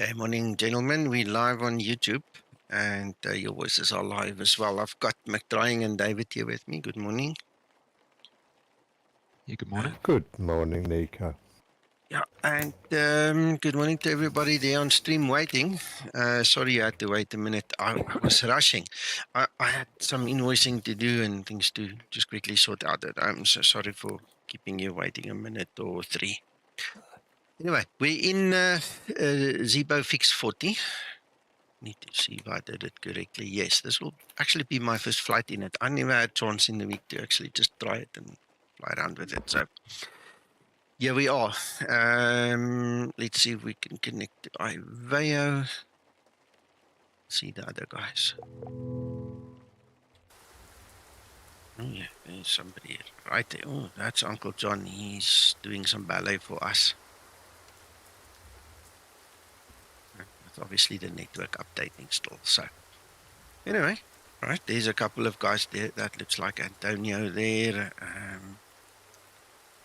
Okay, morning, gentlemen. We're live on YouTube, and your voices are live as well. I've got McDrying and David here with me. Good morning. Yeah, good morning. Good morning, Nico. Yeah, and good morning to everybody there on stream waiting. Sorry you had to wait a minute. I was rushing. I had some invoicing to do and things to just quickly sort out. I'm so sorry for keeping you waiting a minute or three. Anyway, we're in Zibo Fix 40. Need to see if I did it correctly. Yes, this will actually be my first flight in it. I never had a chance in the week to actually just try it and fly around with it. So here we are. Let's see if we can connect to Iveo. See the other guys. Oh yeah, there's somebody right there. Oh, that's Uncle John. He's doing some ballet for us. That's obviously the network updating still. So anyway, right, there's a couple of guys there. That looks like Antonio there.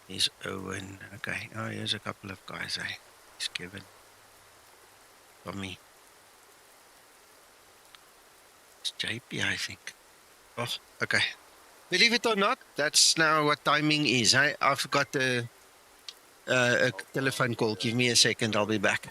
Here's Owen. Okay. Oh, here's a couple of guys. Here's Kevin. Tommy. It's JP, I think. Oh, okay. Believe it or not, that's now what timing is. I've got a telephone call. Give me a second. I'll be back.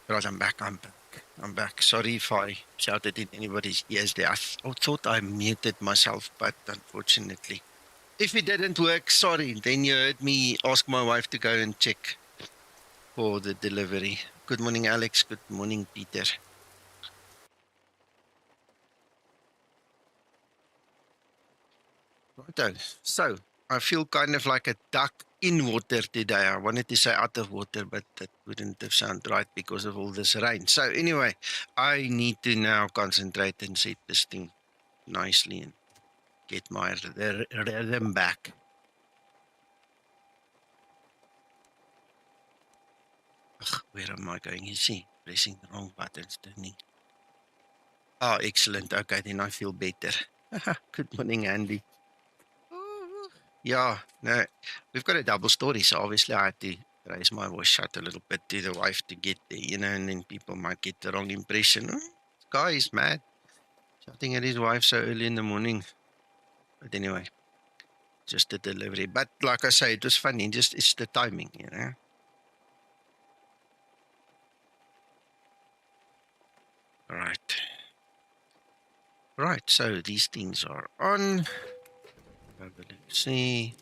Right, I'm back. Sorry if I shouted in anybody's ears there. I thought I muted myself, but unfortunately. If it didn't work, sorry. Then you heard me ask my wife to go and check for the delivery. Good morning, Alex. Good morning, Peter. Righto. So I feel kind of like a duck in water today. I wanted to say out of water, but that wouldn't have sounded right because of all this rain. So anyway, I need to now concentrate and set this thing nicely and get my rhythm back. Ugh, where am I going? You see, pressing the wrong buttons, turning. Oh, excellent. Okay, then I feel better. Good morning, Andy. Yeah, no, we've got a double story, so obviously I had to raise my voice shut a little bit to the wife to get there, you know, and then people might get the wrong impression. Oh, this guy is mad, shouting at his wife so early in the morning. But anyway, just the delivery. But like I say, it was funny, it's the timing, you know. All right. Right, so these things are on. Let's see.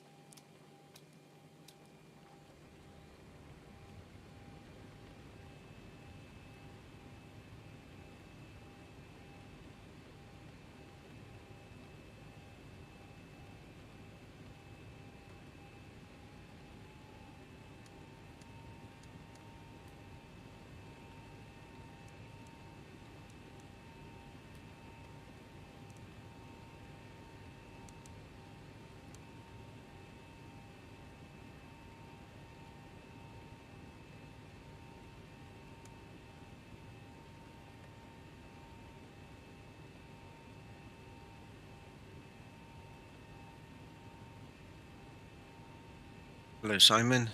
Hello, Simon.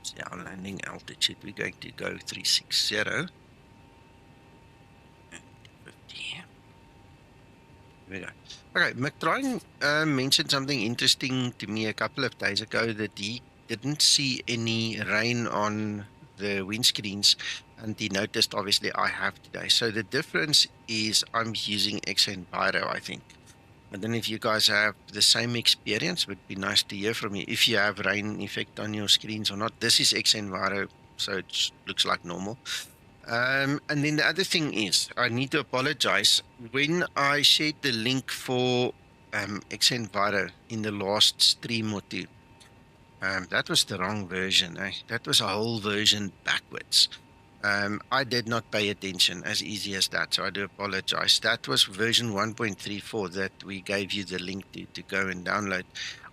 See our landing altitude. We're going to go 360. And 50. Here we go. Okay, McTrine mentioned something interesting to me a couple of days ago that he didn't see any rain on the windscreens, and he noticed obviously I have today. So the difference is I'm using xEnviro, I think. I don't know if you guys have the same experience. It would be nice to hear from you if you have rain effect on your screens or not. This is xEnviro, so it looks like normal. And then the other thing is, I need to apologize. When I shared the link for xEnviro in the last stream or two, that was the wrong version. That was a whole version backwards. I did not pay attention, as easy as that, so I do apologize. That was version 1.34 that we gave you the link to go and download,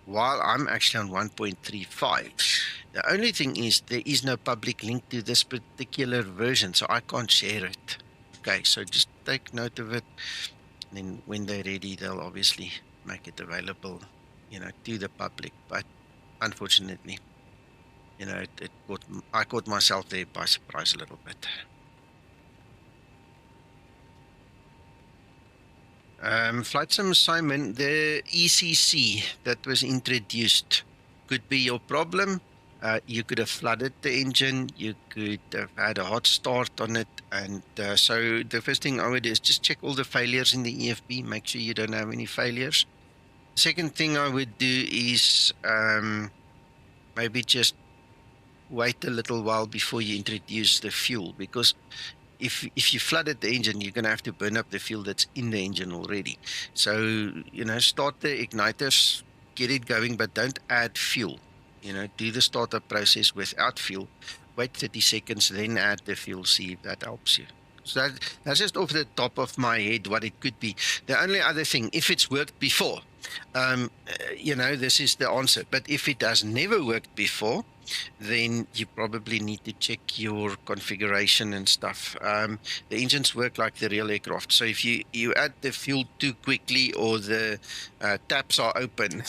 while I'm actually on 1.35. The only thing is there is no public link to this particular version, so I can't share it. Okay, so just take note of it. And then when they're ready, they'll obviously make it available, to the public. But unfortunately, I caught myself there by surprise a little bit. Flight Sim Simon, the ECC that was introduced could be your problem. You could have flooded the engine, you could have had a hot start on it, and so the first thing I would do is just check all the failures in the EFB, make sure you don't have any failures. The second thing I would do is maybe just wait a little while before you introduce the fuel, because if you flooded the engine, you're going to have to burn up the fuel that's in the engine already. So, start the igniters, get it going, but don't add fuel. Do the startup process without fuel, wait 30 seconds, then add the fuel, see if that helps you. So that's just off the top of my head what it could be. The only other thing, if it's worked before, this is the answer. But if it has never worked before, then you probably need to check your configuration and stuff. The engines work like the real aircraft. So if you add the fuel too quickly, or the taps are open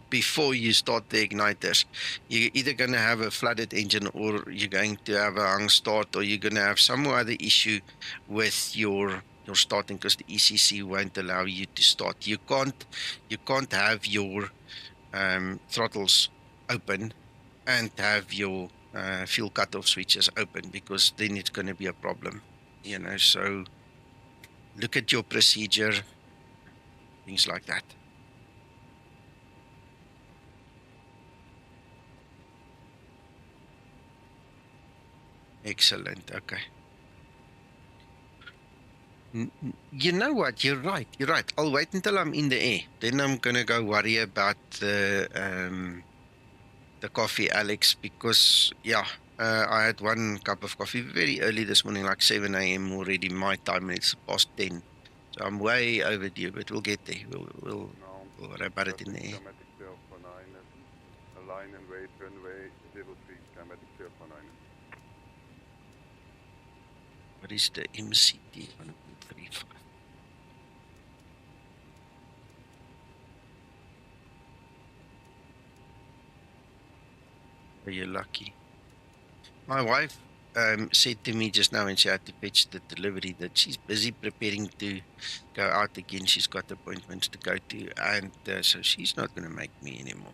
before you start the igniters, you're either going to have a flooded engine, or you're going to have a hung start, or you're going to have some other issue with your starting, because the ECC won't allow you to start. You can't have your throttles open and have your fuel cutoff switches open, because then it's going to be a problem. So look at your procedure, things like that. Excellent. Okay. You know what? You're right. I'll wait until I'm in the air. Then I'm going to go worry about the coffee, Alex, because, I had one cup of coffee very early this morning, like 7 a.m. already, my time, and it's past 10. So I'm way overdue, but we'll get there. We'll worry about it in the air. Skymatix VA Flight T8, align and wait, runway 03, Skymatix VA Flight T8. What is the MCT 1.35? Are you lucky? My wife said to me just now, when she had to fetch the delivery, that she's busy preparing to go out again. She's got appointments to go to, and so she's not going to make me anymore,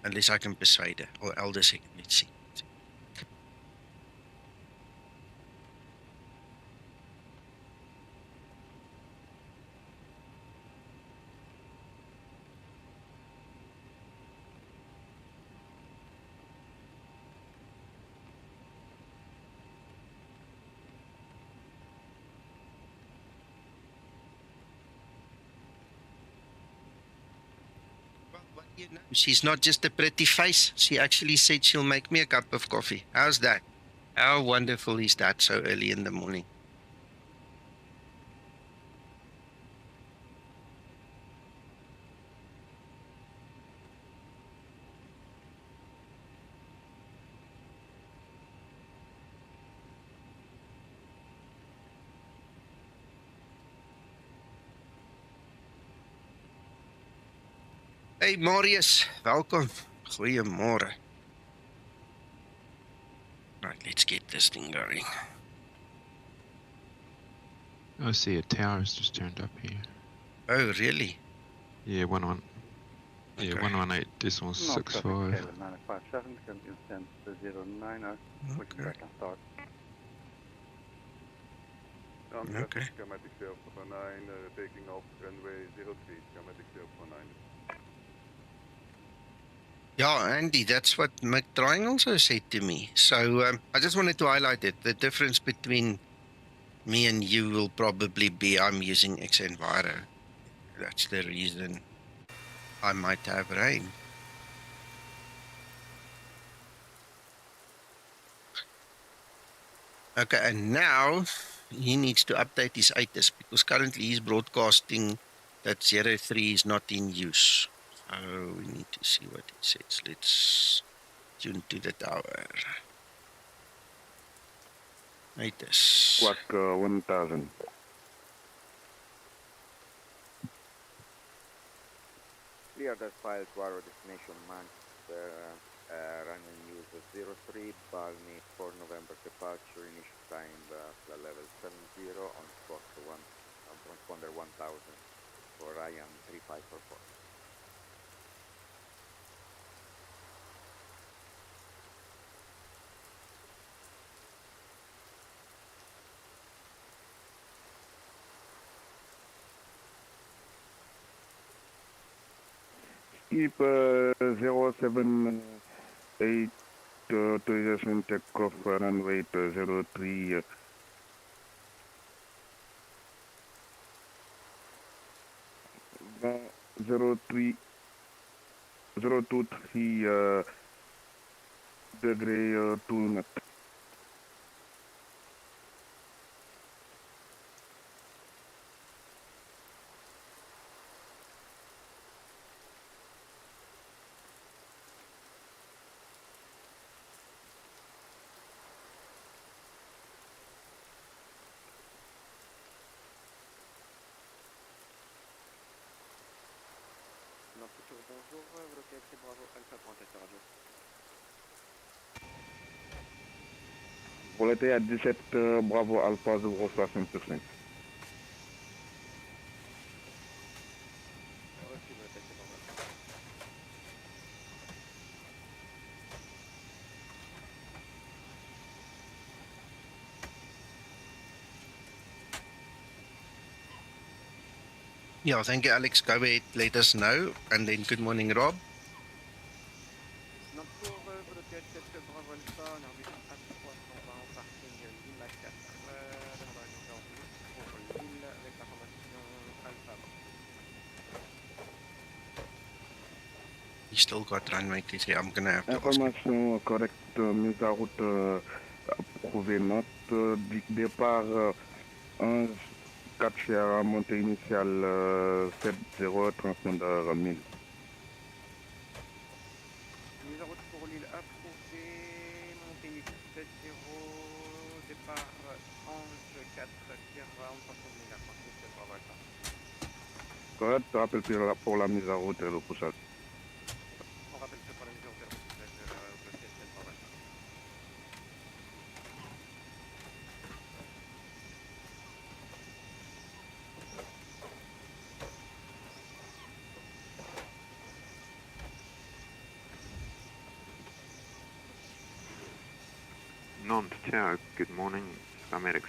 unless I can persuade her, or elder second. Let's see. She's not just a pretty face. She actually said she'll make me a cup of coffee. How's that? How wonderful is that so early in the morning? Hey Marius, welkom. Goeiemôre. Right, let's get this thing going. I see a tower has just turned up here. Oh, really? Yeah, 118.65. Okay. 957, can you send the 09, pushback and start. Nantes Okay. Skymatix VA taking off runway 03, Skymatix VA. Yeah, Andy, that's what McTrying also said to me. So I just wanted to highlight it. The difference between me and you will probably be I'm using xEnviro. That's the reason I might have rain. Okay, and now he needs to update his ATIS because currently he's broadcasting that 03 is not in use. So we need to see what it says. Let's tune to the tower. ATIS. Squawk 1000. Clear that file to our destination Manchester, runway news 03, BALNI for November departure, initial time level 70 on squawk 1, transponder 1000 for Ryan 3544. Keep 078 authorization takeoff runway 03. 03 023 degree 2 knot. Bonjour, Rocket Bravo Alpha 37 radio. Volatilité à 17 Bravo Alpha 065%. Reçu, Rocket Bravo Alpha. Yeah, thank you, Alex. Go ahead, let us know. And then good morning, Rob. Donc pour Rocket Bravo Alpha, on a reçu A320 en parking Lima 4, demandant une urgence pour Lille avec l'information Alpha. You still got runway to say I'm gonna have to ask him. Information correcte, mise à route approuvée. Note départ 11 4 Sierra, montée initiale 70, transpondeur 1000. Mise en route pour Lille approuvée, montée 70, départ Ange 4 Sierra, on passe de 1000 à Rocket Bravo Alpha. Correct, rappel pour la mise à route et le poussage. On rappelle que pour la mise en route et le poussage Rocket Bravo Alpha. Nantes Tower, good morning. Skymatix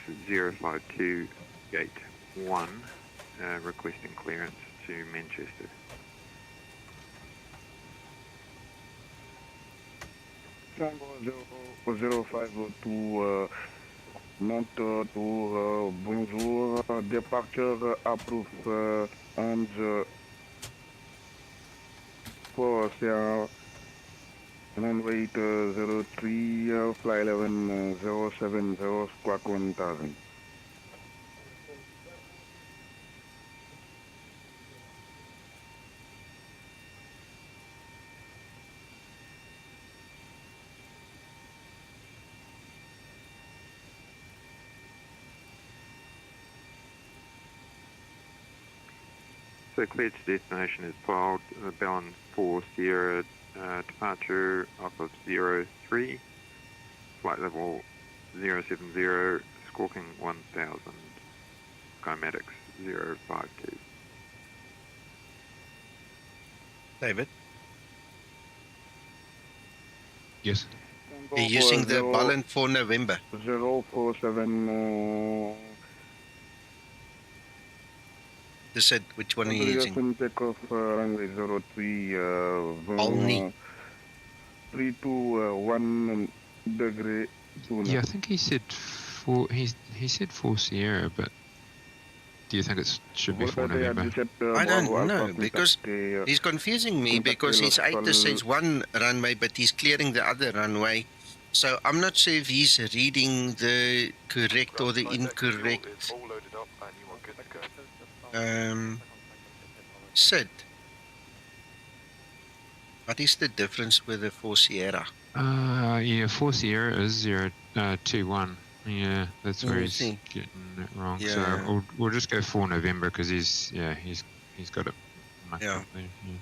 Flight T8, Gate 1, requesting clearance to Manchester. Tango 052 Nantes Tour, bonjour. Departure approved 11 for Sierra. Runway 03, fly 11 070, squawk 1000. So cleared to destination is filed, Ballon 4 Sierra, departure off of 03, flight level 070, squawking 1000, Skymatix 052. David, Yes. you're using the balance for November. 047 The SID, which one are you using? Authorization takeoff runway 03, BALNI. 3 to 1 degree. Yeah, I think he said he said 4 Sierra, but do you think it should be 4 November? I don't know, because he's confusing me, because his ATC says one runway, but he's clearing the other runway. So I'm not sure if he's reading the correct or the incorrect SID. What is the difference with the 4 Sierra? Yeah, 4 Sierra is 021. Yeah, that's where he's see. getting it wrong. Yeah. So we'll just go 4 November because he's got it mucked Yeah. up there. Yeah.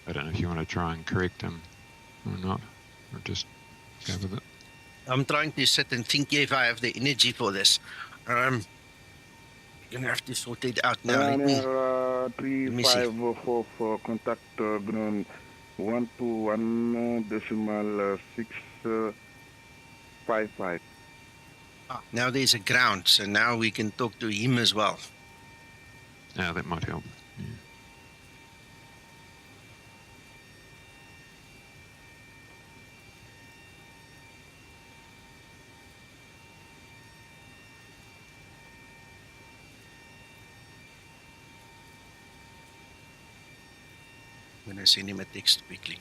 I don't know if you want to try and correct him or not, or just go with it. I'm trying to sit and think if I have the energy for this. You're gonna have to sort it out now. Let me see. 3544 for contact ground 121.655. Now there's a ground, so now we can talk to him as well. Yeah, that might help. Yeah. I'm gonna send him a text quickly.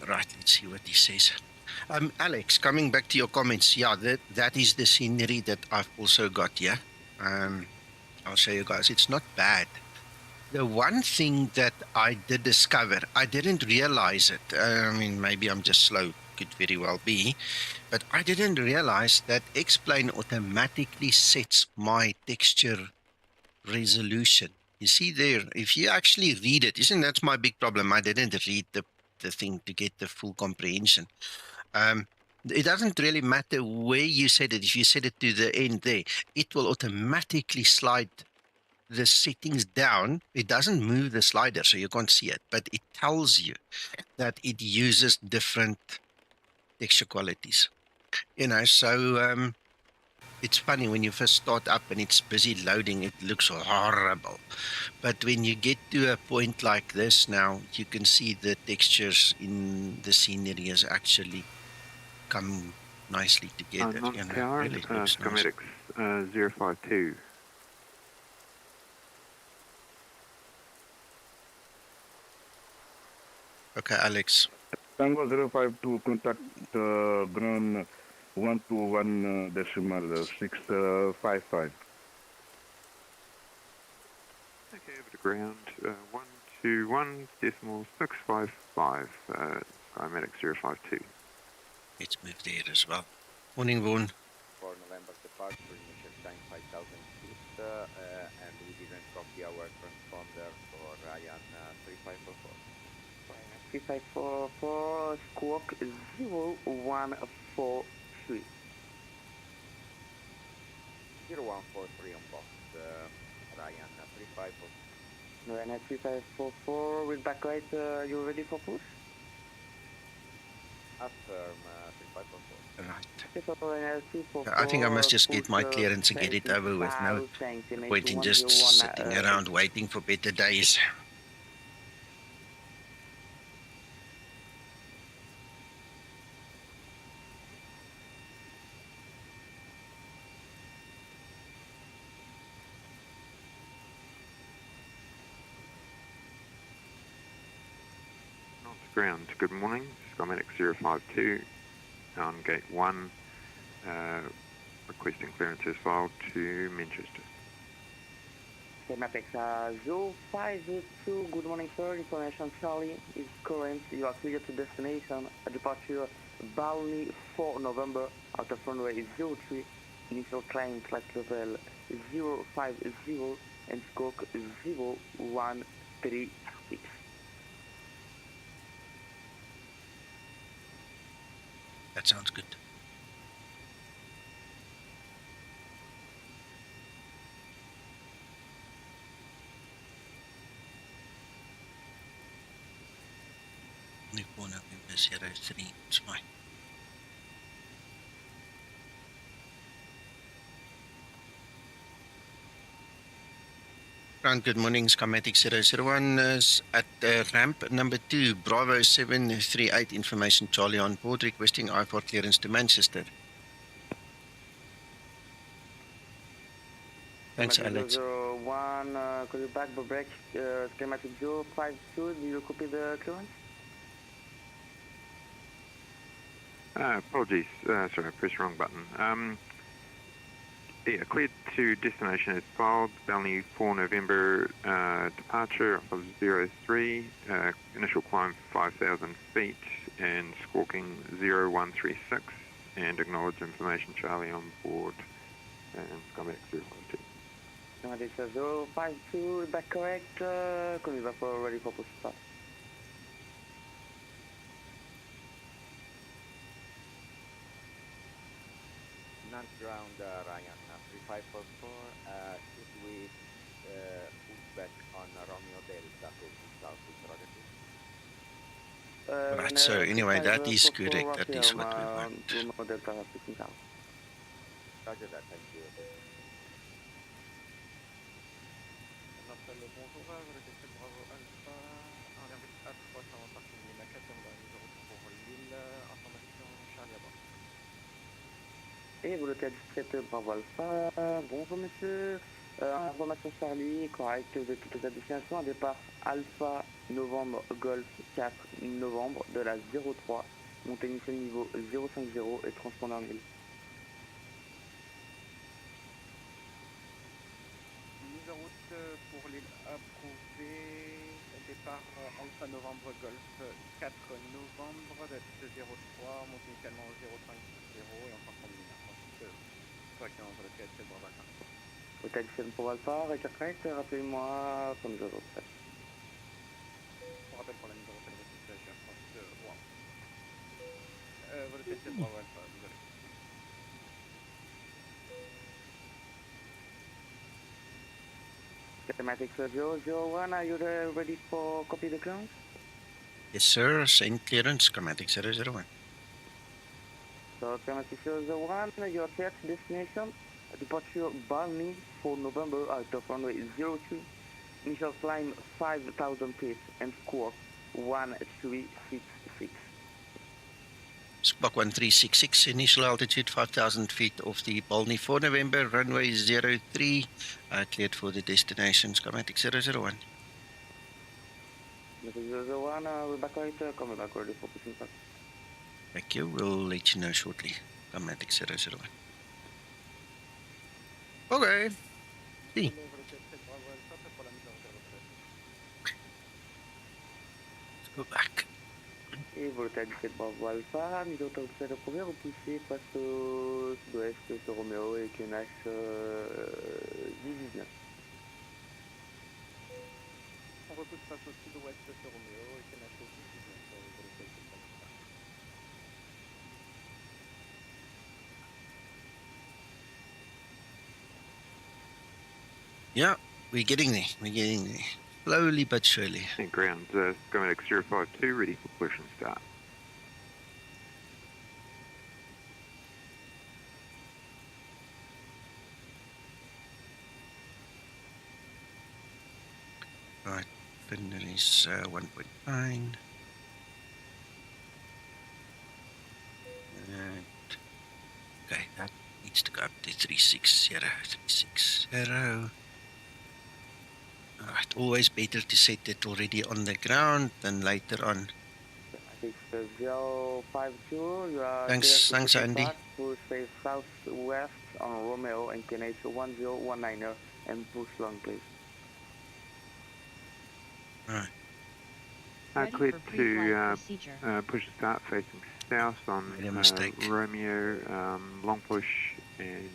Right, let's see what he says. Alex, coming back to your comments, yeah, that is the scenery that I've also got here. I'll show you guys. It's not bad. The one thing that I did discover, I didn't realize it. I mean, maybe I'm just slow, could very well be, but I didn't realize that X-Plane automatically sets my texture resolution. You see there, if you actually read it, isn't that my big problem? I didn't read the thing to get the full comprehension. It doesn't really matter where you set it. If you set it to the end there, it will automatically slide the settings down. It doesn't move the slider, so you can't see it, but it tells you that it uses different texture qualities. You know, so it's funny when you first start up and it's busy loading, it looks horrible. But when you get to a point like this now, you can see the textures in the scenery has actually come nicely together. You know, really looks nice. Skymatix 052. Okay, Alex. Tango 052 contact ground 121.655. Okay, over to ground 121.655. Skymatix 052. Let's move there as well. Morning, Vaughan. For November departure, initial time 5,000 feet, and we didn't copy our transponder for Ryan 3544. 3544, squawk 0143. 0143 on box, Ryan 3544. Ryan 3544 with backride, you ready for push? Affirm 3544. Right. I think I must just get my clearance and get it over with. No point in just sitting around waiting for better days. Ground, good morning. Skymatix 052 on gate 1, requesting clearances filed to Manchester. Skymatix 052, good morning sir, information Charlie is current, you are clear to destination, departure BALNI 4 November, out of runway 03, initial climb flight level 050, and squawk 0136. That sounds good. November 03, it's fine. Good morning, Skymatix 001 is at ramp number 2, Bravo 738, information Charlie on board, requesting I-4 clearance to Manchester. Thanks, Alex. 001, call you back, Orbx, Skymatix 052, do you copy the clearance? Apologies, sorry, I pressed the wrong button. Yeah, cleared to destination as filed, BALNI 4 November departure of 03, initial climb 5,000 feet and squawking 0136, and acknowledge information Charlie on board and Skymatix 052. Skymatix 052, is that correct? Call you back for ready for push start. Nantes ground, Ryan 3544, should we push back on Romeo Delta facing south with Roger 2? Right, so anyway, that is correct. That is what we want. Romeo Delta facing south. Roger that, thank you. On appelle le bonjour, le Bravo Alpha, 1,3 sur un parking de maquette, on va nous retrouver pour Lille, information Charlie à bord. Et vous l'hôtel 17 Bravo Alpha, bonjour monsieur, information Charlie, correct de toutes les destinations, un départ Alpha Novembre Golf 4 Novembre de la 03, montée initiale niveau 050 et transpondeur 1000. Mise en route pour l'île approuvée, départ Alpha Novembre Golf 4 Novembre de 03, montée initialement 050 et enfin combinaison. Correctement sur le THC Bravo Alpha. Hôtel 17 Bravo Alpha, récap correct, rappelez-moi comme je vous fais. On rappelle pour la mise en route de l'hôtel Air France 1. Vol THC Bravo Alpha, désolé. Skymatix 001, are you ready for copy the clearance? Yes, sir. Send clearance, Skymatix 001. So Skymatix 001, you are clear to destination. Departure BALNI for November out of runway 02. Initial climb 5,000 feet and squawk 1366. Squawk 1366, initial altitude 5,000 feet off the BALNI 4 November, runway 03, cleared for the destination, Skymatix 001. Skymatix 001, we're back right, coming back ready for pushing back. Thank you, we'll let you know shortly, Skymatix 001. Okay. See. Let's go back. Et voltage 17 Bravo Alpha, mise au top de premier, repoussé face au sud-ouest sur Romeo et QNH 19. On repousse face au sud-ouest sur Romeo et QNH 19 sur le voltage de Bravo Alpha. Yeah, we're getting there. We're getting there. Slowly but surely. And ground, Skymatix 052, ready for push and start. Right, fender is 1.9. And okay, that needs to go up to 360. 360. Alright, always better to set it already on the ground than later on. Skymatix 052, you are Thanks, Andy. Push face southwest on Romeo and QNH 1019er and push long, please. Right. Cleared to push and start facing south on Made a mistake. Romeo, long push and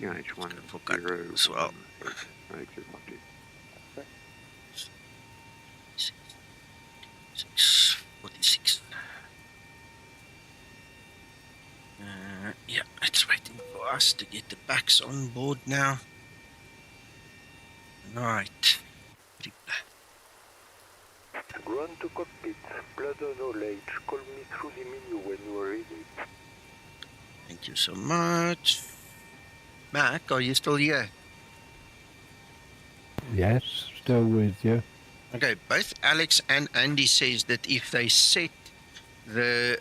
QNH10 as well. X052. 646. Yeah, it's waiting for us to get the backs on board now. Right. Run to cockpit. Blood knowledge. Call me through the menu when you are ready. Thank you so much. Mac, are you still here? Yes, still with you. Okay, both Alex and Andy says that if they set the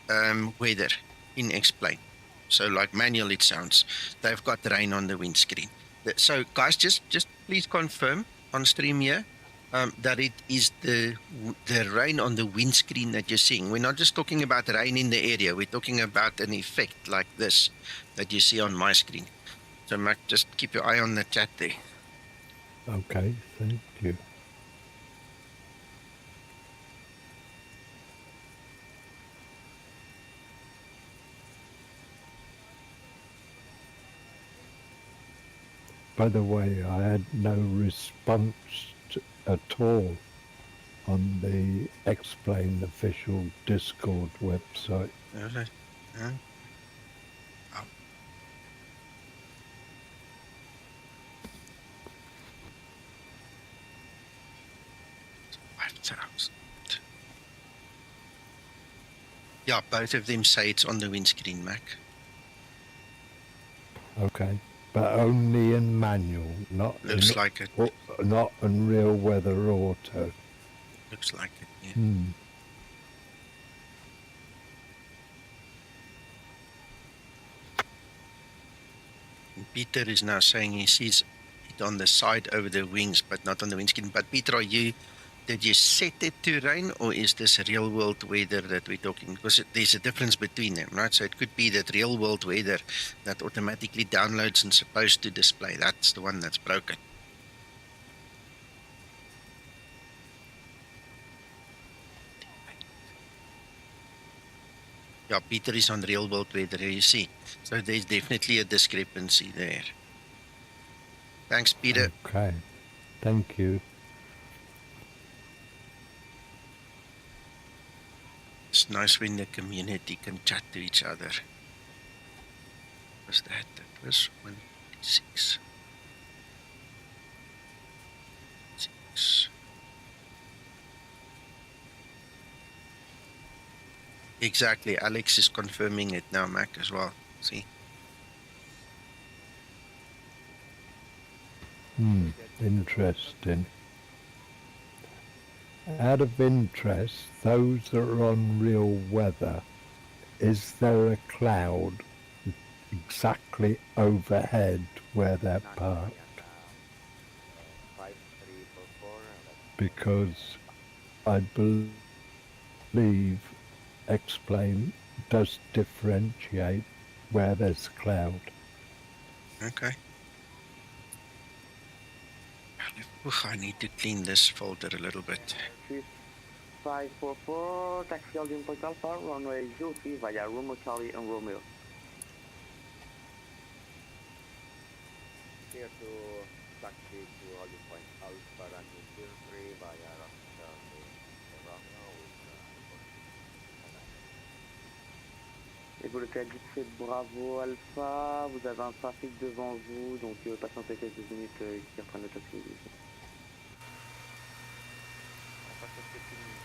weather in X-Plane, so like manual it sounds, they've got rain on the windscreen. So guys, just please confirm on stream here that it is the rain on the windscreen that you're seeing. We're not just talking about rain in the area, we're talking about an effect like this that you see on my screen. So Mac, just keep your eye on the chat there. Okay, thank you. By the way, I had no response at all on the X-Plane official Discord website. Okay. Yeah. Oh. 5,000. Yeah, both of them say it's on the windscreen, Mac. Okay, but only in manual, not Looks in, like it. not in real weather auto. Looks like it, yeah. Peter is now saying he sees it on the side over the wings, but not on the windscreen. But Peter, did you set it to rain, or is this real world weather that we're talking? Because there's a difference between them, right? So it could be that real world weather that automatically downloads and supposed to display. That's the one that's broken. Yeah, Peter is on real world weather, you see. So there's definitely a discrepancy there. Thanks, Peter. Okay, thank you. It's nice when the community can chat to each other. What's that? That was 186. 6. Exactly. Alex is confirming it now, Mac, as well. See? Interesting. Out of interest, those that are on real weather, is there a cloud exactly overhead where they're parked? 5344. Because I believe X-Plane does differentiate where there's cloud. Okay. I need to clean this folder a little bit. 544, taxi holding point Alpha, runway 03 via Romeo Charlie and Romeo. Here to taxi to holding point Alpha, runway 03 via Romeo Charlie and Romeo with Évoluez à 17 Bravo Alpha, vous avez un trafic devant vous, donc patientez quelques minutes qui reprennent le taxi. On passe à quelques minutes.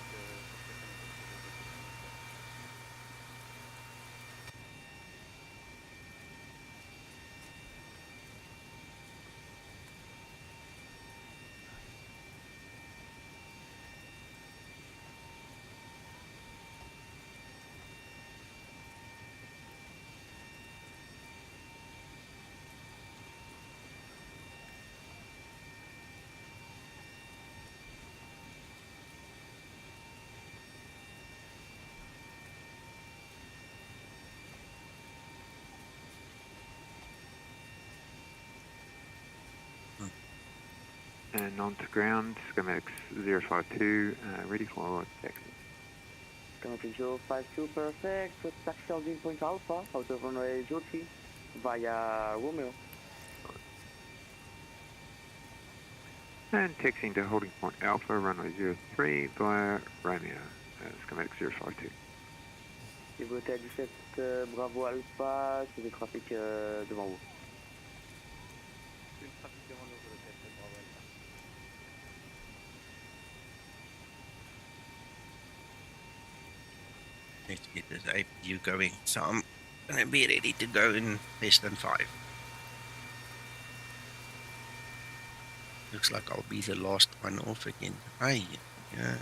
And on to ground, Skymatix 052, ready for taxi. Skymatix 052, perfect. Taxi holding point Alpha, out of runway 03 via Romeo. And taxiing to holding point Alpha, runway 03 via Romeo, Skymatix 052. Zibomod à 17 Bravo Alpha, c'est le trafic devant vous. C'est le trafic devant nous, Zibomod, Bravo Alpha. Let's get this APU going. So I'm gonna be ready to go in less than 5. Looks like I'll be the last one off again. Aye, yeah.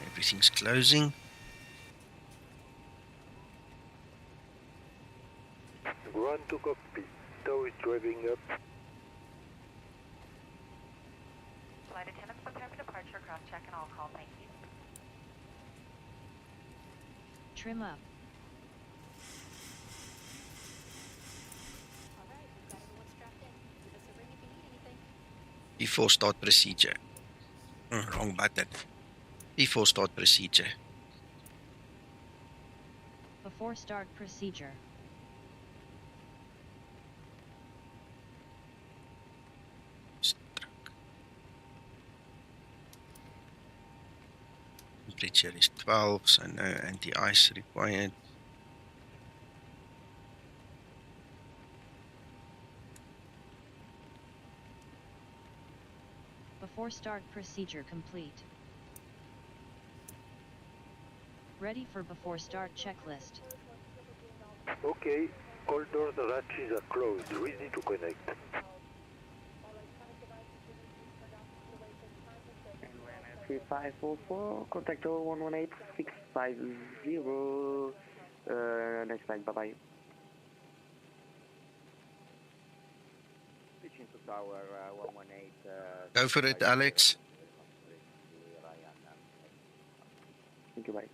Everything's closing. Run to cockpit. Tow is driving up. Flight attendants prepare for departure, cross check and all call, thank you. Trim up. Alright, we've got everyone strapped in. Give us a ring if you need anything. Before start procedure. Wrong button. Before start procedure. Before start procedure. Temperature is 12, so no anti-ice required. Before start procedure complete. Ready for before start checklist. Okay, all doors and hatches are closed. Ready to connect. NVidia 3544, contact 118-650, next flight, bye-bye. Switching to tower 118. Go for it, Alex. Thank you, bye.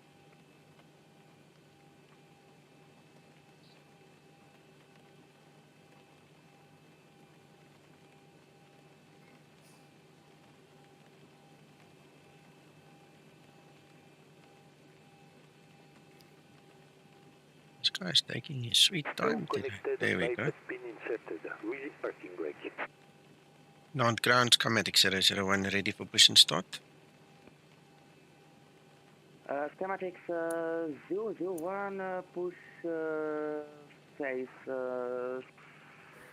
This guy's taking his sweet time today. Connected There we light go. has been inserted. Release parking brake. Nantes ground, Skymatix 001, ready for push and start. Skymatix 001, push face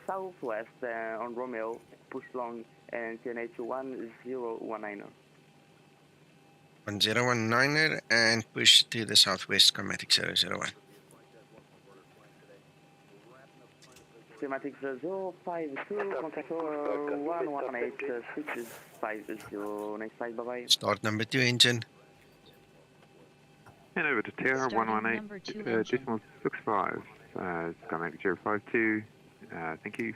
southwest on Romeo, push long and TNH 1019. 1019er and push to the southwest, Skymatix 001. Skymatix 052, contact 118-650, next flight, bye-bye. Start number 2 engine. And over to Tower, Starting number 2 engine. decimal 65, Skymatix 052, thank you.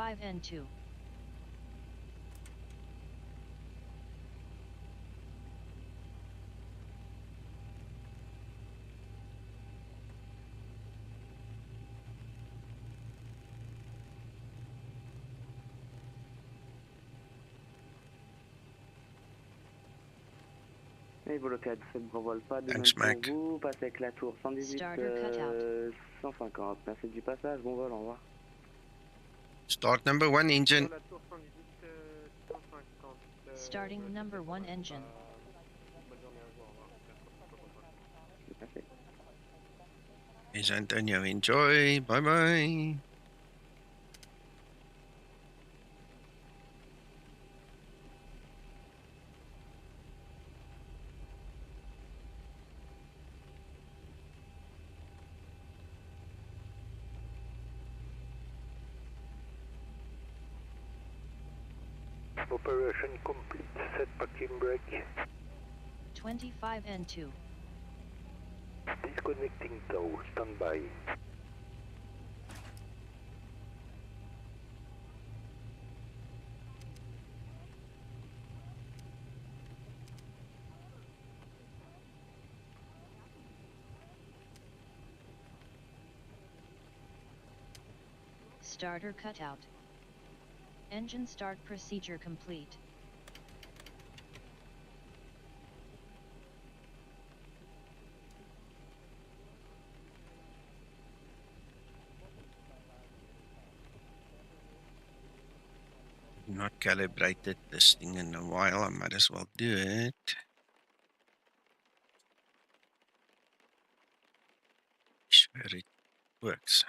N2. Et blocade 7 Bravo Alpha, de Thanks, même Mac. pour vous, passez avec la tour 118, Starter cutout. 150. Merci du passage, bon vol, au revoir. Start number 1 engine. La tour 118, 150. Starting number 1 engine. Bonne journée à vous, au revoir. Merci. Is Antonio, enjoy. Bye bye. Operation complete. Set parking brake. 25 N2. Disconnecting tow. Standby. starter cutout. Engine start procedure complete. Not calibrated this thing in a while. I might as well do it. Sure it works.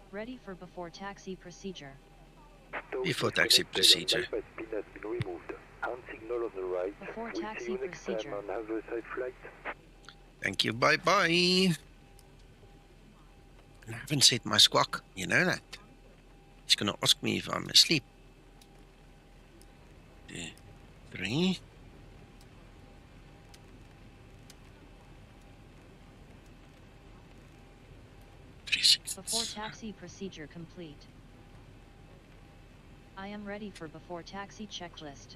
Ready for before taxi procedure. Before taxi procedure. Has been removed. Hand signal on the right. Before We'll taxi see you next time procedure. on other side flight. Thank you, bye-bye. I haven't set my squawk, you know that. He's going to ask me if I'm asleep. 2, 3. Before taxi procedure complete. I am ready for before taxi checklist.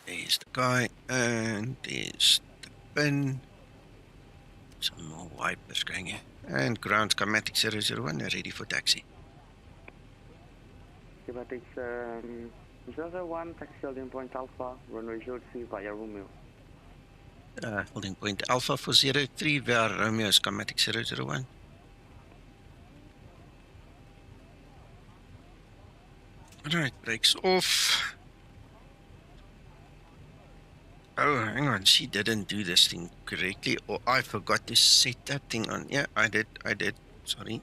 There's the guy, and there's the pin. Some more wipers going here. And ground Skymatix 001 ready for taxi. Skymatix 01, taxi holding point Alpha, runway 03 via Romeo. Holding point Alpha for 03 via Romeo Skymatix 001. Alright, brakes off. Oh, hang on, she didn't do this thing correctly, or I forgot to set that thing on. Yeah, I did. Sorry.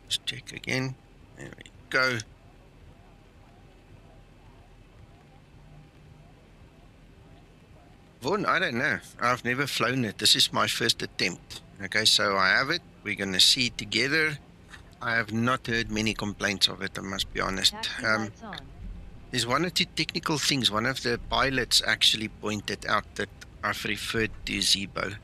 Let's check again. There we go. Vaughn, I don't know. I've never flown it. This is my first attempt. Okay, so I have it. We're going to see it together. I have not heard many complaints of it, I must be honest. There's one or two technical things. One of the pilots actually pointed out that I've referred to Zibo.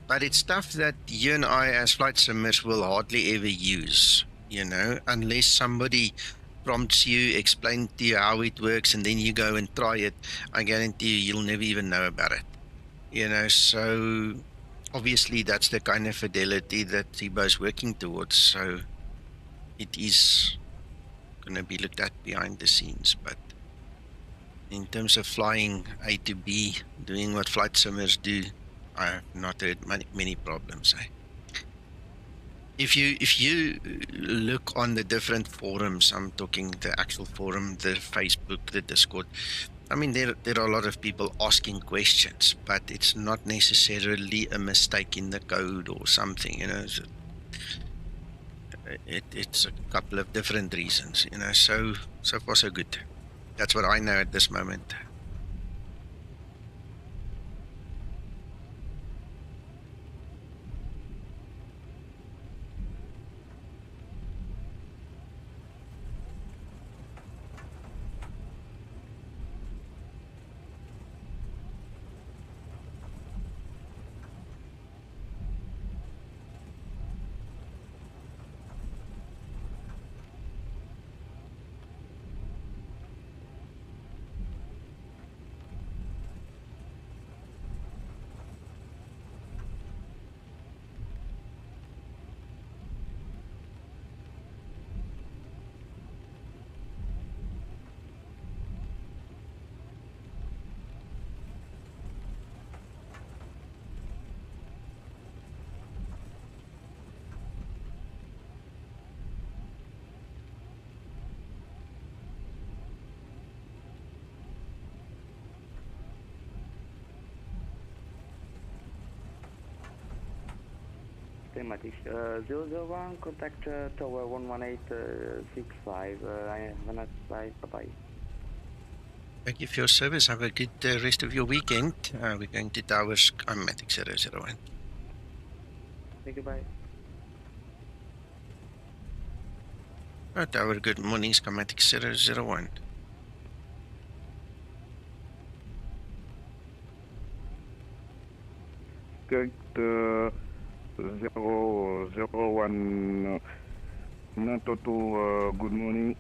But it's stuff that you and I as flight simmers will hardly ever use, you know, unless somebody prompts you, explains to you how it works, and then you go and try it. I guarantee you'll never even know about it. You know, so obviously that's the kind of fidelity that Zibo's working towards. So it is going to be looked at behind the scenes, but in terms of flying A to B, doing what flight simmers do, I have not heard many problems. If you look on the different forums, I'm talking the actual forum, the Facebook, the Discord, I mean, there are a lot of people asking questions, but it's not necessarily a mistake in the code or something, you know. It's a couple of different reasons, you know, so far so good. That's what I know at this moment. Skymatix 001, contact tower 11865. I have an outside. Bye-bye. Thank you for your service. Have a good rest of your weekend. We're going to tower Skymatix 001. Thank you, bye. Tower, good morning, Skymatix 001. Correct, 001, Nantes, good morning.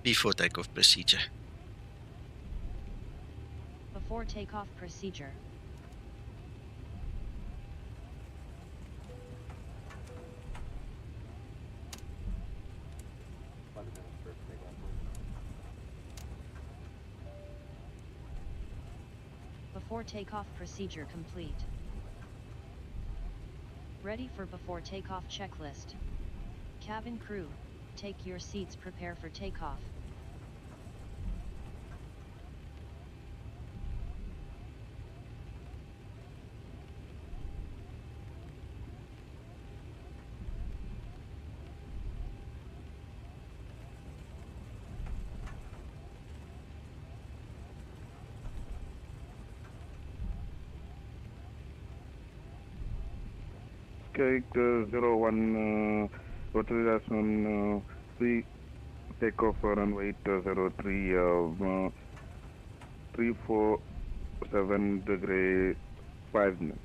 before takeoff procedure. Before takeoff procedure. Before takeoff procedure complete. Ready for before takeoff checklist. Cabin crew, take your seats, prepare for takeoff. Skyk 01, authorization 3, takeoff runway 03, 347 degree 5 net.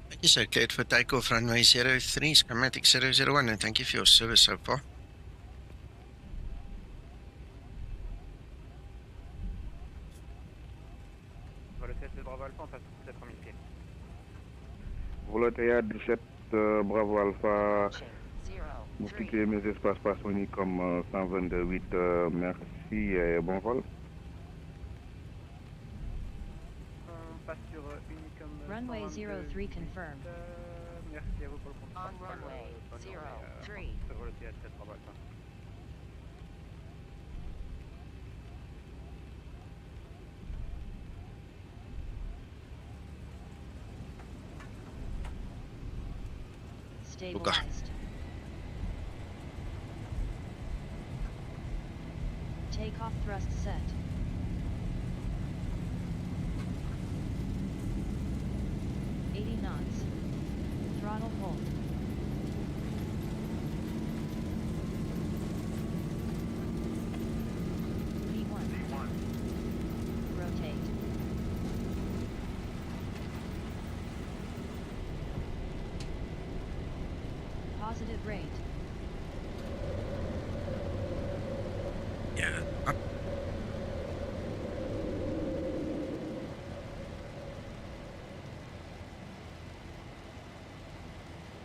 Thank you, sir. Cleared for takeoff runway 03, Skymatix 001, and thank you for your service so far. Voilà, c'est Bravo Alpha, on passe pour 7000 pieds. Volotea 17, Bravo Alpha, multipliez mes espaces passés comme 122.8, merci et bon vol. On passe sur Unicom. Runway 03 confirmed. Merci à vous pour le contrôle. On runway 03. Volotea 17, Bravo Alpha. Stabilized. Takeoff thrust set. knots. Throttle hold. V1. Rotate. Positive rate. Yeah, up.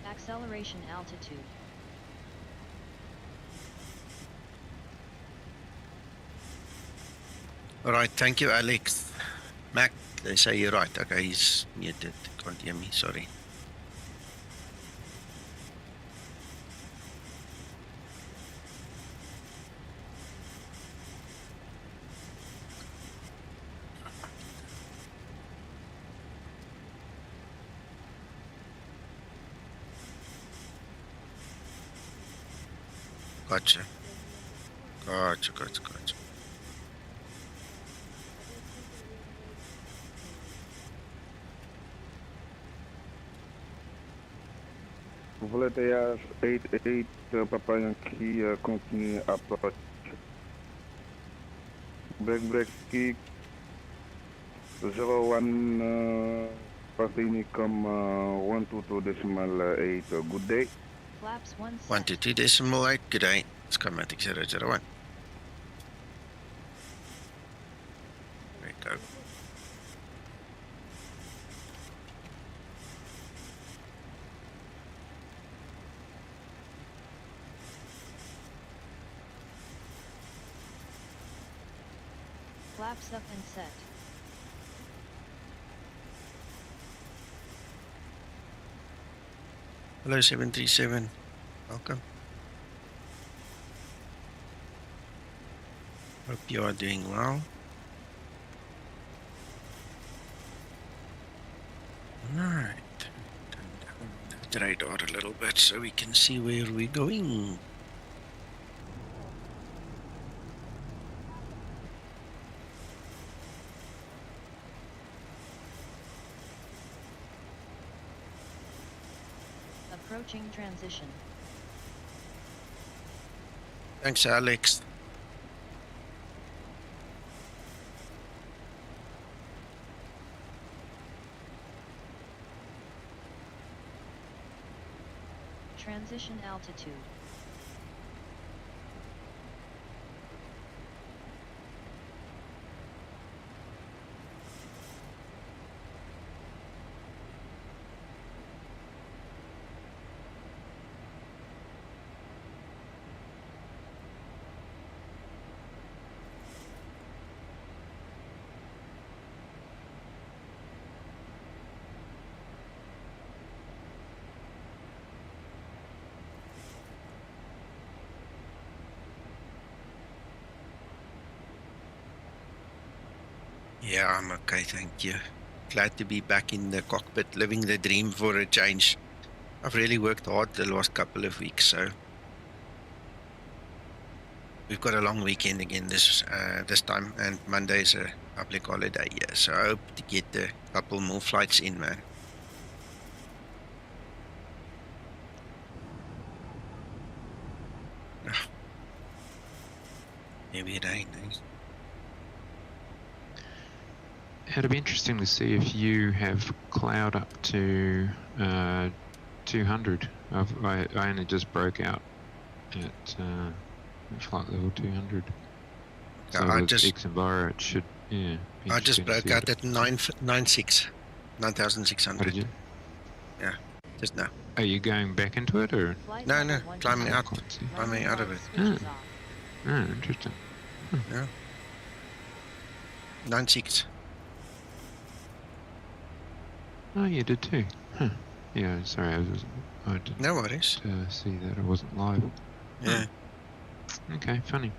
Acceleration altitude. All right, thank you, Alex. Mac, they say you're right. Okay, he's muted. Can't hear me, sorry. Gotcha. Gotcha. Volatile 88, Papa Yankee, continue approach. Break, kick. 01, passing comme 122.8, good day. Flaps 122.8, good day. Skymatix 001. There you go. Flaps up and set. Hello, 737. Welcome. Hope you are doing well. Alright. Turn down the radar a little bit so we can see where we're going. Approaching transition. Thanks, Alex. Transition altitude. Yeah, I'm okay, thank you. Glad to be back in the cockpit, living the dream for a change. I've really worked hard the last couple of weeks, so we've got a long weekend again this time, and Monday's a public holiday. Yeah, so I hope to get a couple more flights in, man. Maybe it ain't. It'd be interesting to see if you have cloud up to 200. I only just broke out at flight level 200. So I with just xEnviro, it should, yeah. I just broke out at 9,600. What did you? Yeah, just now. Are you going back into it or? No, climbing out of it. Oh, interesting. Yeah. 9.6. Oh, you did too. Huh. Yeah, sorry, I didn't No worries. see that it wasn't live. Yeah. Okay, funny.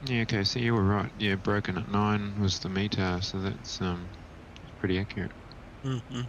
Yeah, okay, so you were right. Yeah, broken at 9 was the METAR, so that's pretty accurate. Mm-hmm.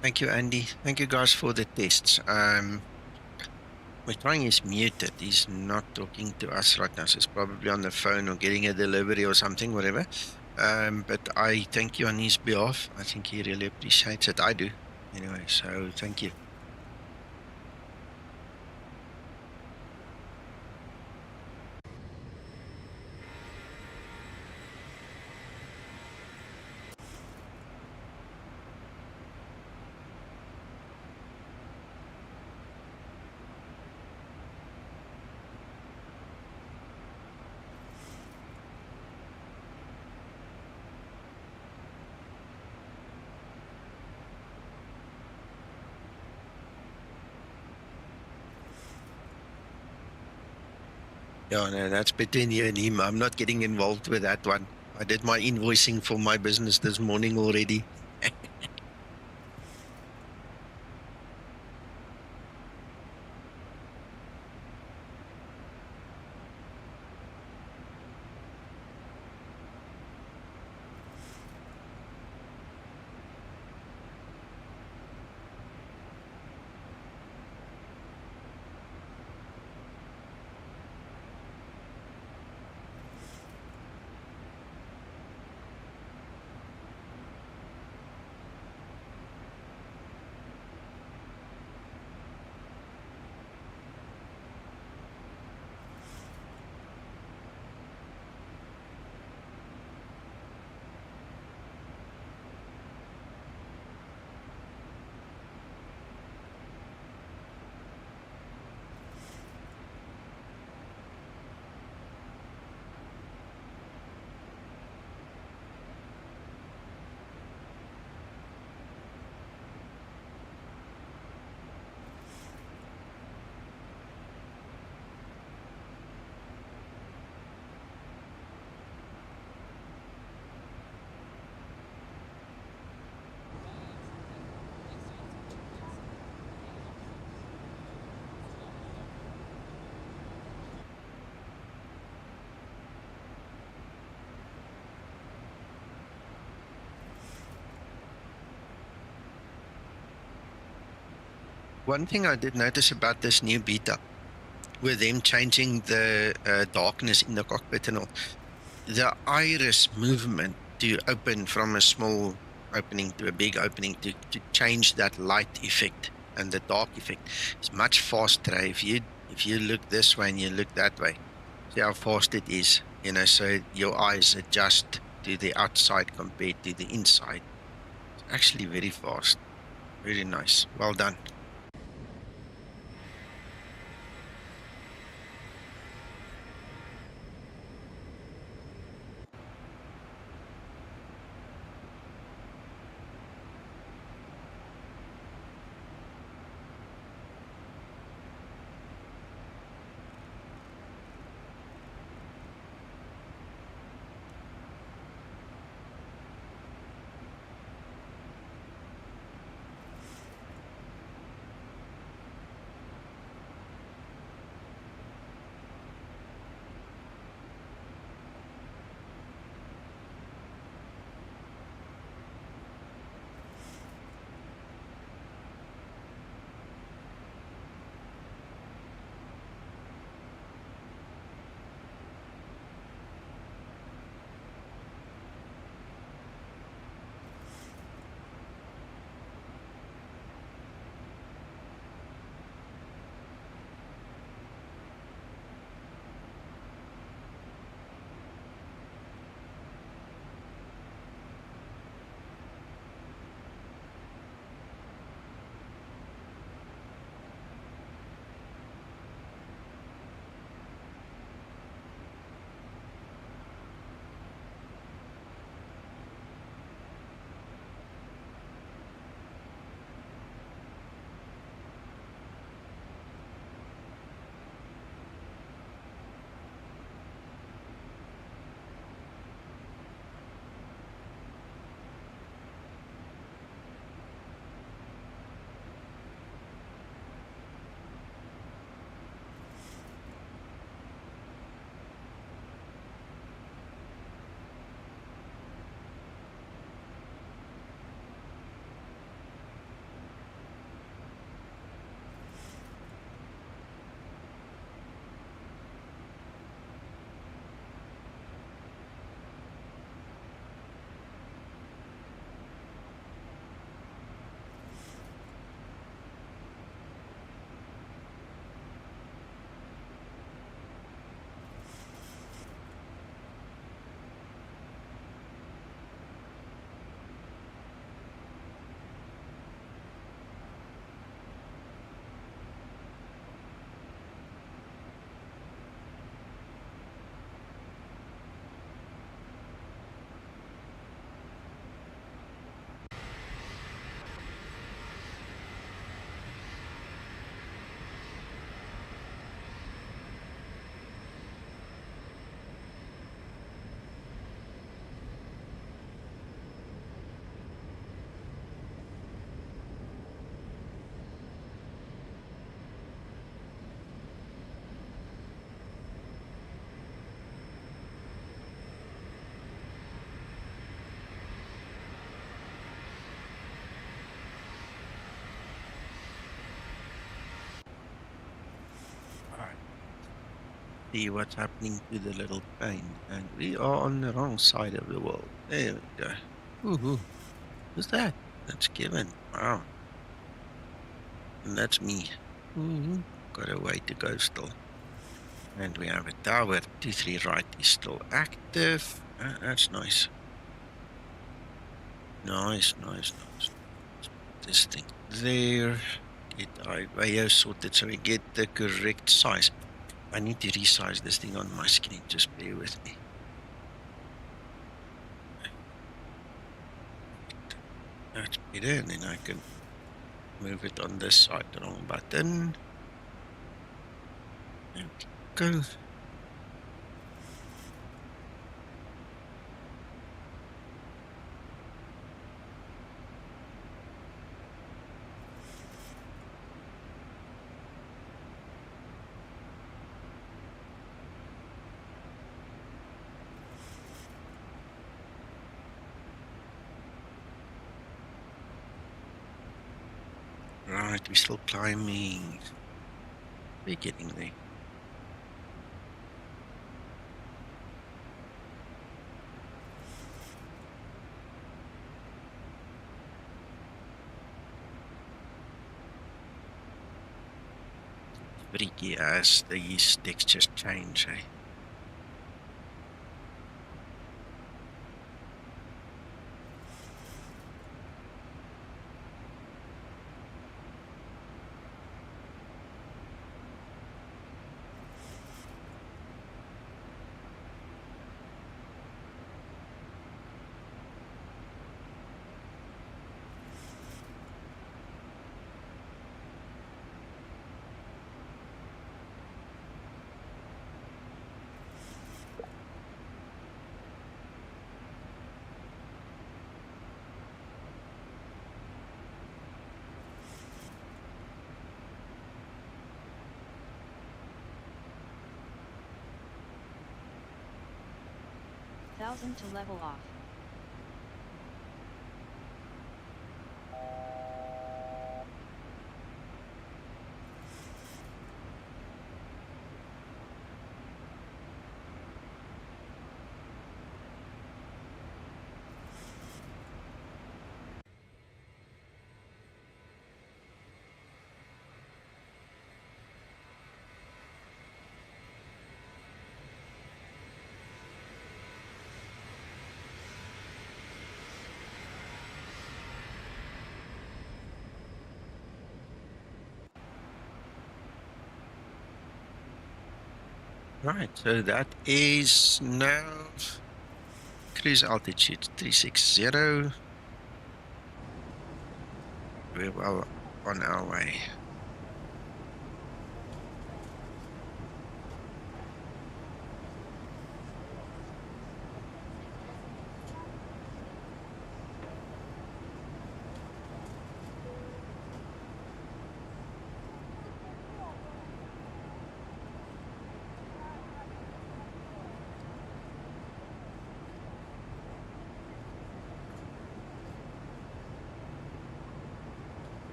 Thank you, Andy. Thank you, guys, for the tests. My client is muted. He's not talking to us right now, so he's probably on the phone or getting a delivery or something, whatever. But I thank you on his behalf. I think he really appreciates it. I do. Anyway, so thank you. Yeah, no, that's between you and him. I'm not getting involved with that one. I did my invoicing for my business this morning already. One thing I did notice about this new beta, with them changing the darkness in the cockpit and all, the iris movement to open from a small opening to a big opening to change that light effect and the dark effect is much faster. If you look this way and you look that way, see how fast it is, you know, so your eyes adjust to the outside compared to the inside. It's actually very fast. Really nice. Well done. see what's happening to the little plane. And we are on the wrong side of the world. There we go. Woohoo. Who's that? That's Kevin. Wow. And that's me. Got a way to go still. And we have a tower. 23 right is still active. That's nice. Nice. This thing there. Get our radio sorted so we get the correct size. I need to resize this thing on my screen. Just bear with me. That's better, and then I can move it on this side. The wrong button. There we go. Right, we're still climbing. We're getting there. Freaky as these textures change, eh? To level off. Right, so that is now cruise altitude 360. We're well on our way.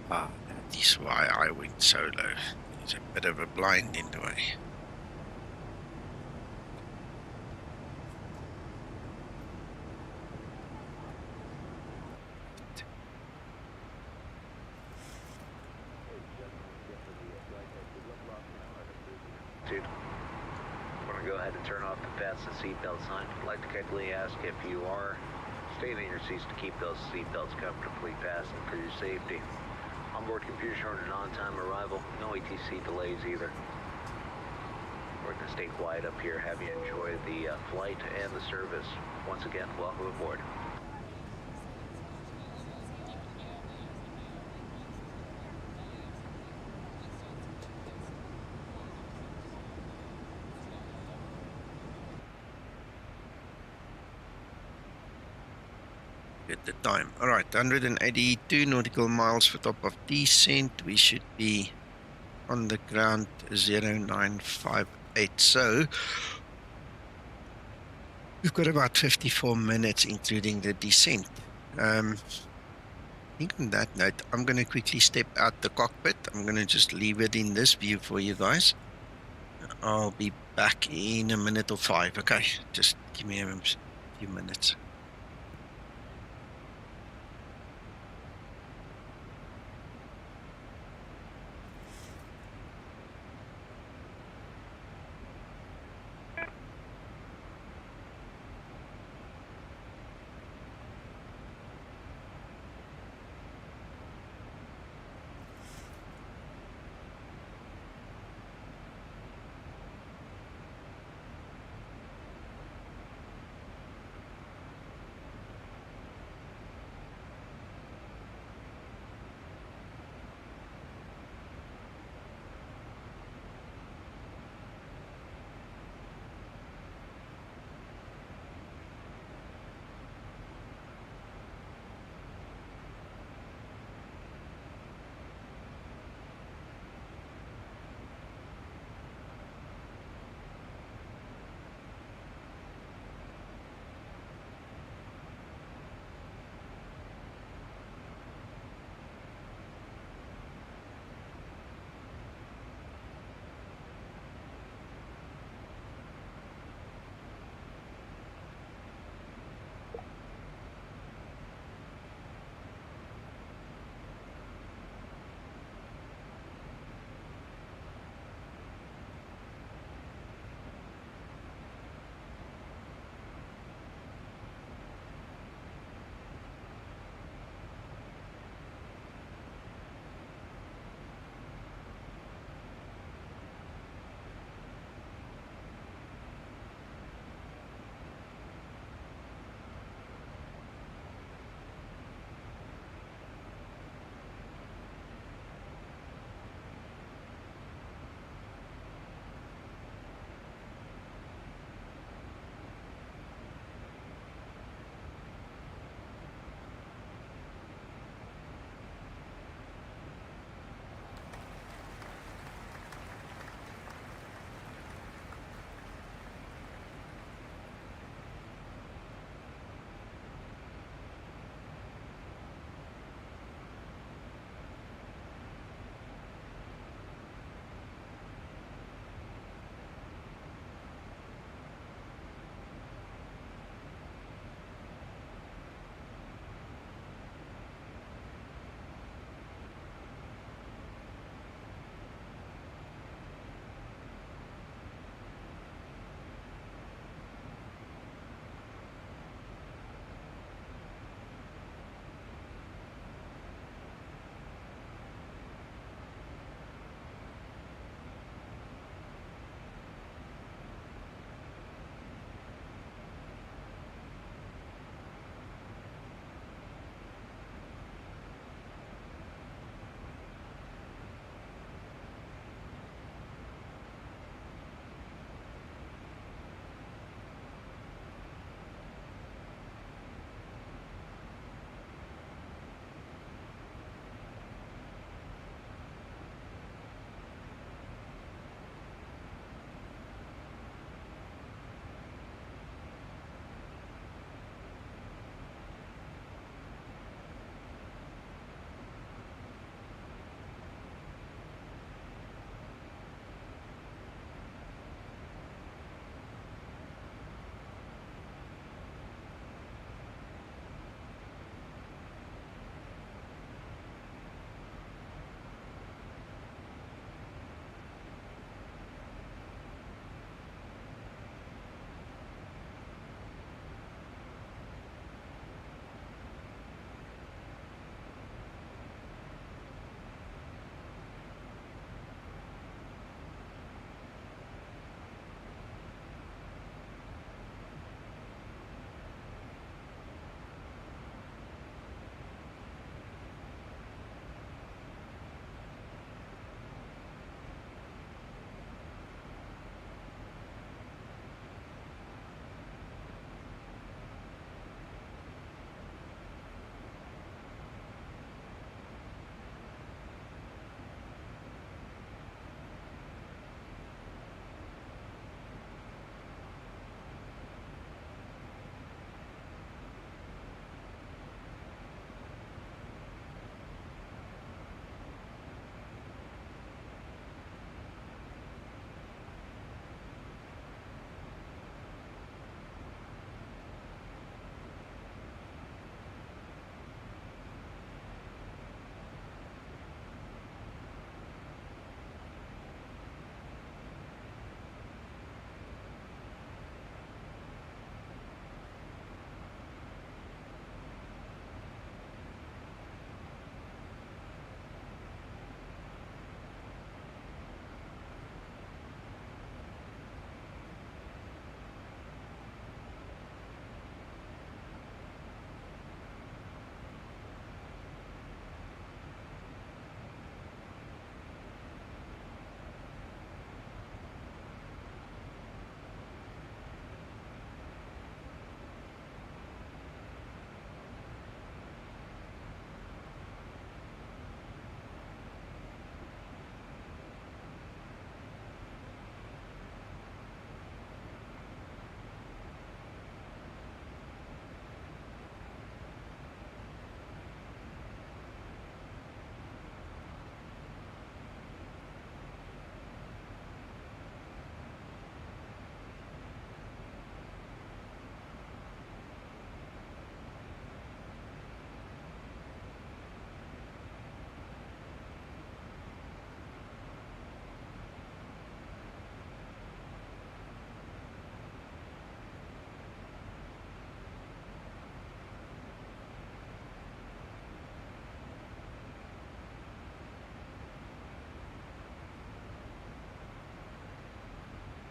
Ah, that is why I went solo. There's a bit of a blind in the way. Dude, I'm going to go ahead and turn off the fasten seatbelt sign. I'd like to kindly ask if you are staying in your seats to keep those seatbelts comfortably fastened for your safety. Onboard computer showing an on-time arrival, no ATC delays either. We're going to stay quiet up here, have you enjoy the flight and the service. Once again, welcome aboard. At the time. All right, 182 nautical miles for top of descent. We should be on the ground 0958. So we've got about 54 minutes, including the descent. think on that note, I'm going to quickly step out the cockpit. I'm going to just leave it in this view for you guys. I'll be back in a minute or 5. Okay, just give me a few minutes.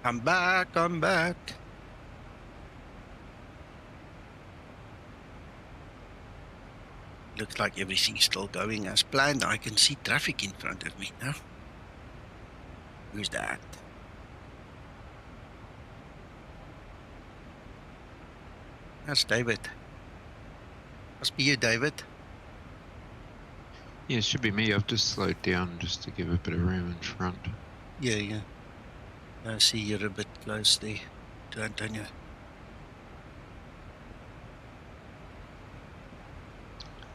I'm back, I'm back. Looks like everything's still going as planned. I can see traffic in front of me now. Who's that? That's David. Must be you, David. Yeah, it should be me. I've just slowed down just to give a bit of room in front. Yeah. I see you're a bit close there to Antonio.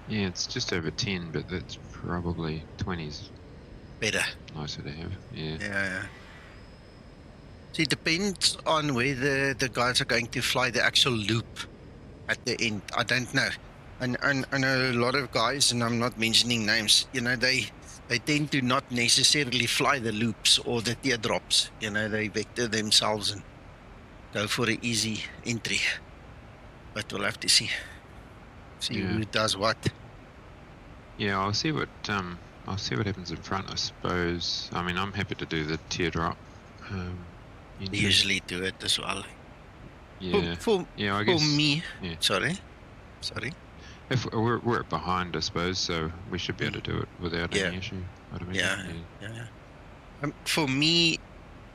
Yeah, it's just over 10, but that's probably 20's better. Nicer to have, yeah. Yeah. See, it depends on whether the guys are going to fly the actual loop at the end. I don't know. And I know a lot of guys, and I'm not mentioning names, you know, they tend to not necessarily fly the loops or the teardrops. You know, they vector themselves and go for an easy entry. But we'll have to see who does what. Yeah, I'll see what happens in front, I suppose. I mean, I'm happy to do the teardrop. Usually do it as well. Yeah. I guess, for me. Yeah. Sorry. If we're behind, I suppose, so we should be able to do it without any issue. Yeah. For me,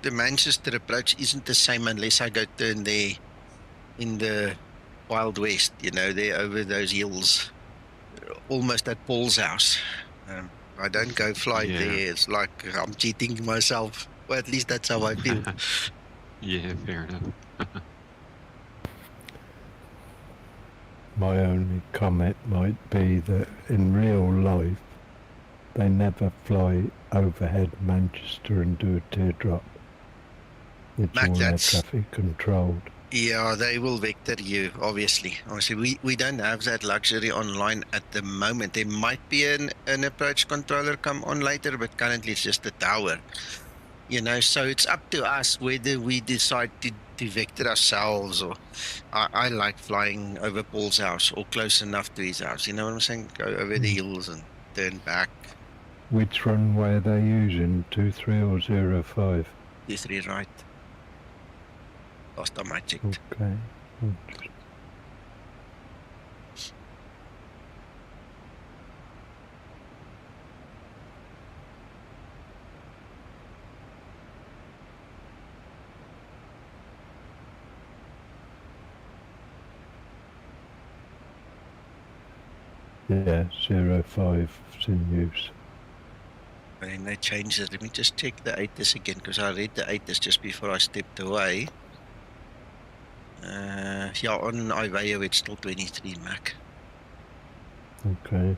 the Manchester approach isn't the same unless I go turn there in the Wild West. You know, there over those hills, almost at Paul's house. I don't go fly there. It's like I'm cheating myself. Well, at least that's how I feel. Yeah, fair enough. My only comment might be that in real life, they never fly overhead Manchester and do a teardrop. It's all air traffic controlled. Yeah, they will vector you, obviously. We don't have that luxury online at the moment. There might be an approach controller come on later, but currently it's just the tower. You know, so it's up to us whether we decide to vector ourselves, or I like flying over Paul's house or close enough to his house. You know what I'm saying? Go over the hills and turn back. Which runway are they using? 23 or 05? 23, right. Last time I checked. Okay. Yeah, 05's in use. And they changed it. Let me just check the ATC again, because I read the ATC just before I stepped away. Yeah, on Iveo it's still 23 Mach. Okay.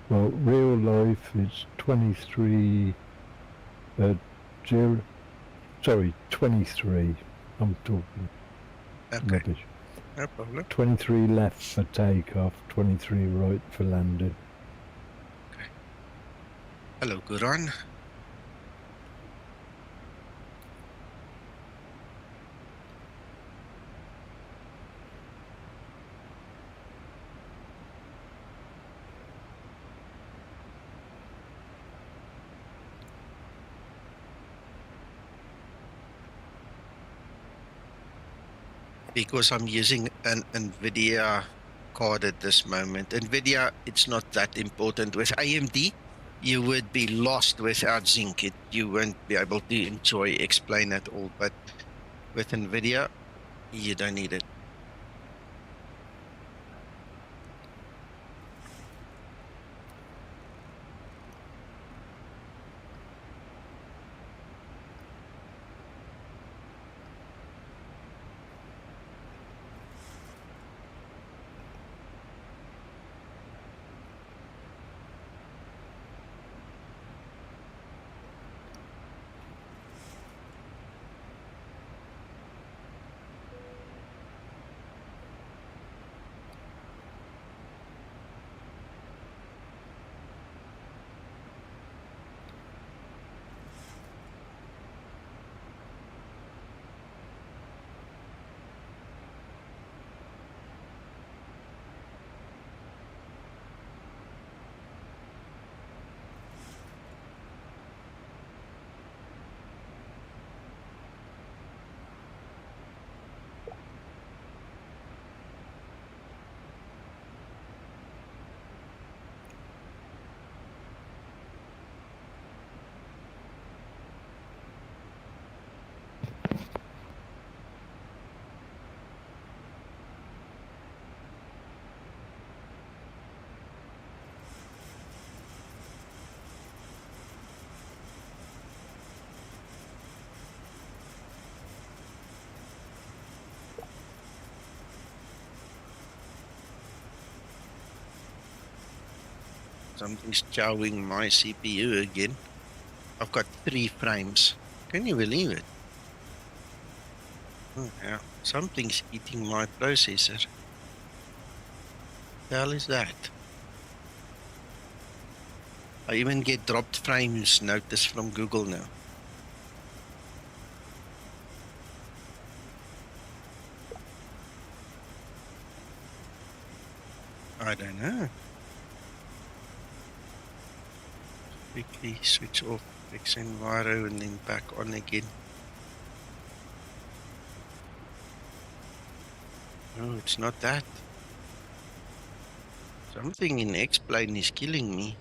Well, real life is 23. 23. I'm talking rubbish. No problem. 23 left for takeoff, 23 right for landing. Okay. Hello, Guran. Because I'm using an NVidia card at this moment. NVidia, it's not that important. With AMD, you would be lost without Zinc. You won't be able to explain at all. But with NVidia, you don't need it. Something's chowing my CPU again. I've got 3 frames. Can you believe it? Oh, yeah. Something's eating my processor. The hell is that? I even get dropped frames notice from Google now. I don't know. Quickly switch off xEnviro and then back on again. No, it's not that. Something in X-Plane is killing me.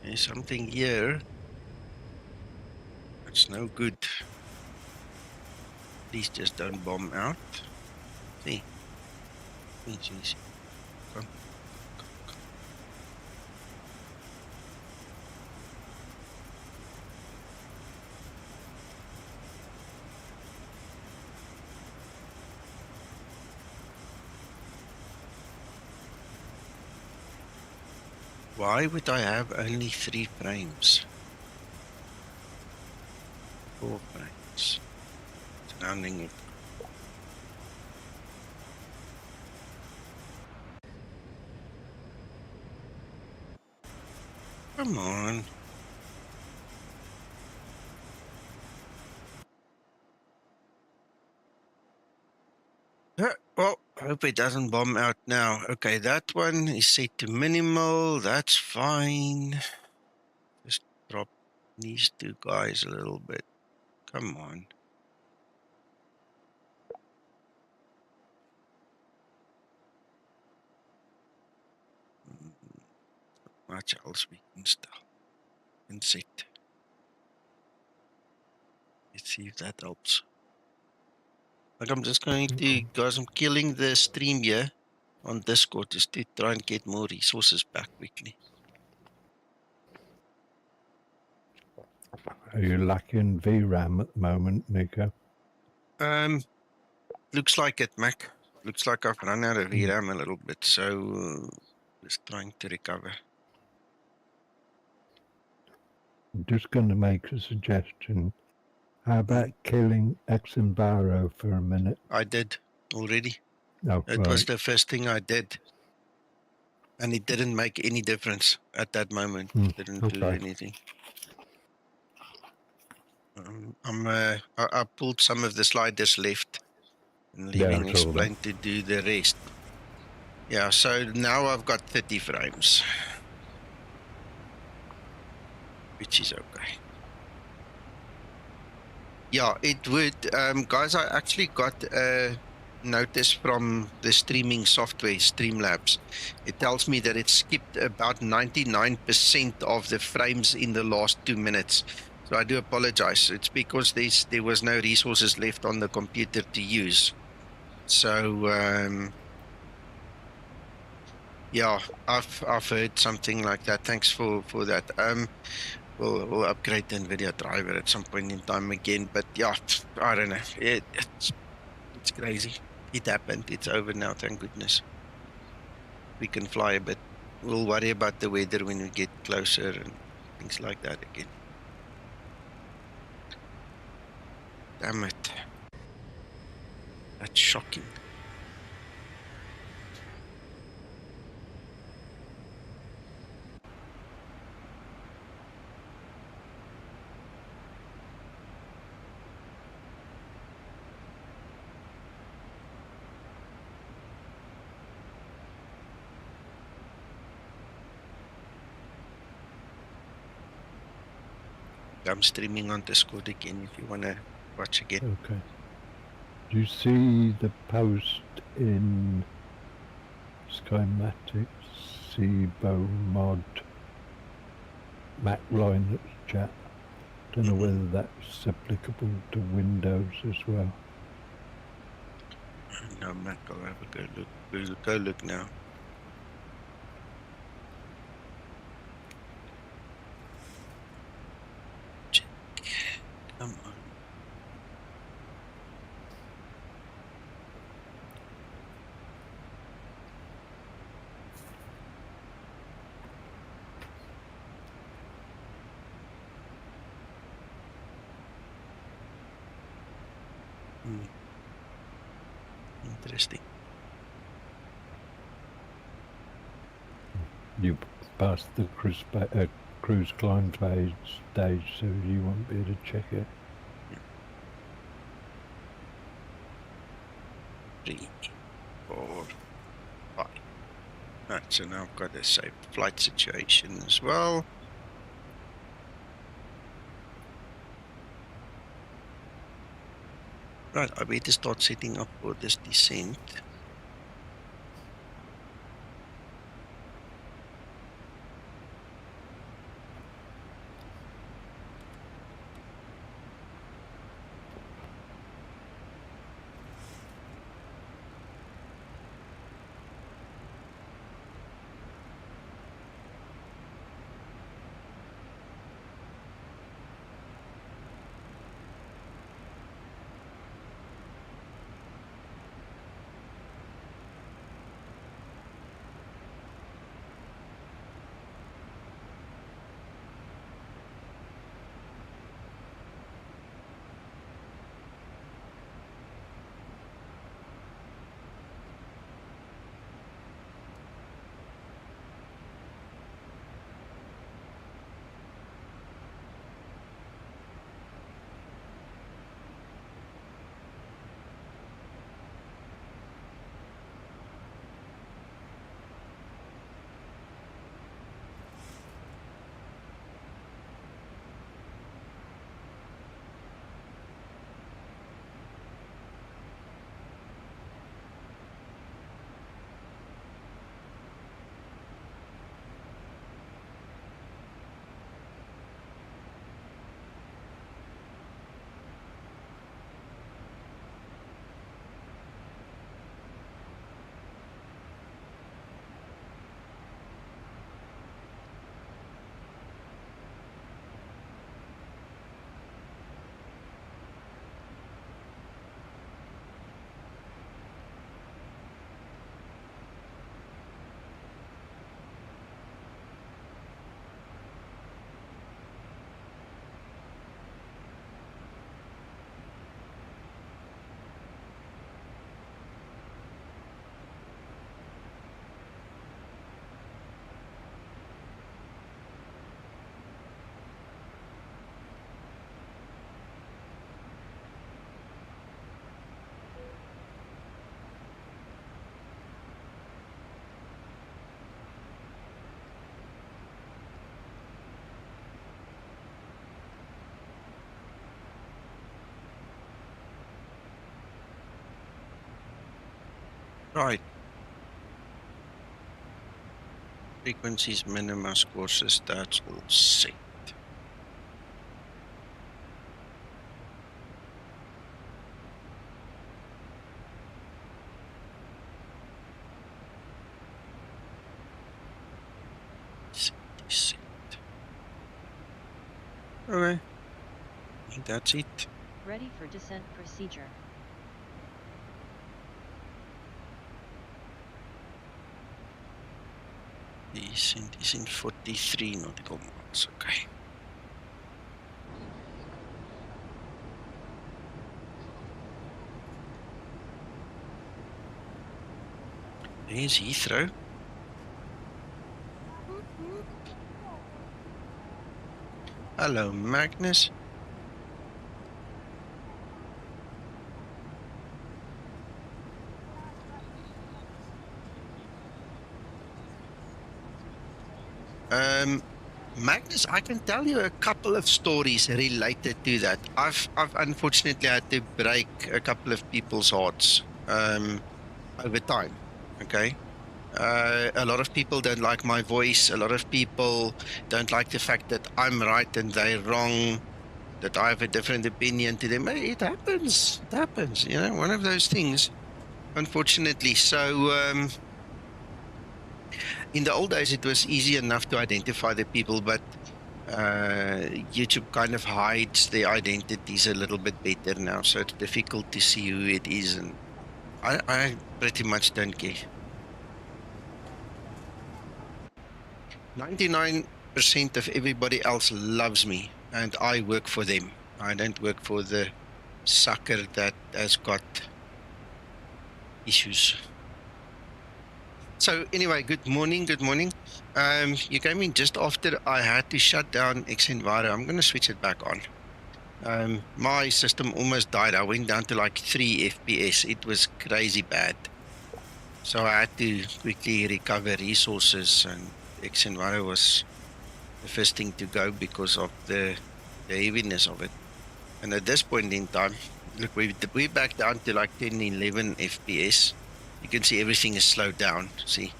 There's something here. It's no good. Please just don't bomb out. See. Easy. Come. Why would I have only 3 frames? 4 frames. Surrounding it. Come on. Well, I hope it doesn't bomb out now. Okay, that one is set to minimal. That's fine. Just drop these 2 guys a little bit. Come on. Much else we can install and set. Let's see if that helps. Like I'm just going to, guys, I'm killing the stream here on Discord just to try and get more resources back quickly. Are you lacking VRAM at the moment, Nico? Looks like it, Mac. Looks like I've run out of VRAM a little bit, so just trying to recover. I'm just going to make a suggestion. How about killing xEnviro for a minute? I did already. Oh, It was the first thing I did. And it didn't make any difference at that moment. Didn't do anything. I pulled some of the sliders left and leaving X-Plane to do the rest. Yeah, so now I've got 30 frames, which is okay. Yeah, it would. Guys, I actually got a notice from the streaming software, Streamlabs. It tells me that it skipped about 99% of the frames in the last 2 minutes. So I do apologize. It's because there was no resources left on the computer to use. So yeah, I've heard something like that. Thanks for that. We'll upgrade the NVIDIA driver at some point in time again. But yeah, I don't know. It's crazy. It happened. It's over now. Thank goodness. We can fly a bit. We'll worry about the weather when we get closer and things like that again. Damn it. That's shocking. I'm streaming on Discord again if you want to watch again. Okay. Do you see the post in Skymatix Zibomod Mac line chat? Don't know whether that's applicable to Windows as well. No, Mac, I'll have a go look. We'll go look now. Come on. Interesting. You passed the cruise climb stage, so you won't be able to check it. 3, 4, 5. Right, so now I've got a safe flight situation as well. Right, I better start setting up for this descent. Right. Frequencies, minima, courses, that's all set. Set. Okay. I think that's it. Ready for descent procedure. Descent is in 43 nautical miles, okay. There's Heathrow. Hello, Magnus. Magnus, I can tell you a couple of stories related to that. I've unfortunately had to break a couple of people's hearts over time. Okay. A lot of people don't like my voice. A lot of people don't like the fact that I'm right and they're wrong, that I have a different opinion to them. It happens. It happens. You know, one of those things, unfortunately. So in the old days, it was easy enough to identify the people, but YouTube kind of hides their identities a little bit better now, so it's difficult to see who it is, and I pretty much don't care. 99% of everybody else loves me, and I work for them. I don't work for the sucker that has got issues. So anyway, good morning. You came in just after I had to shut down xEnviro. I'm going to switch it back on. My system almost died. I went down to like 3 FPS. It was crazy bad. So I had to quickly recover resources, and xEnviro was the first thing to go because of the heaviness of it. And at this point in time, look, we're back down to like 10, 11 FPS. You can see everything is slowed down, see.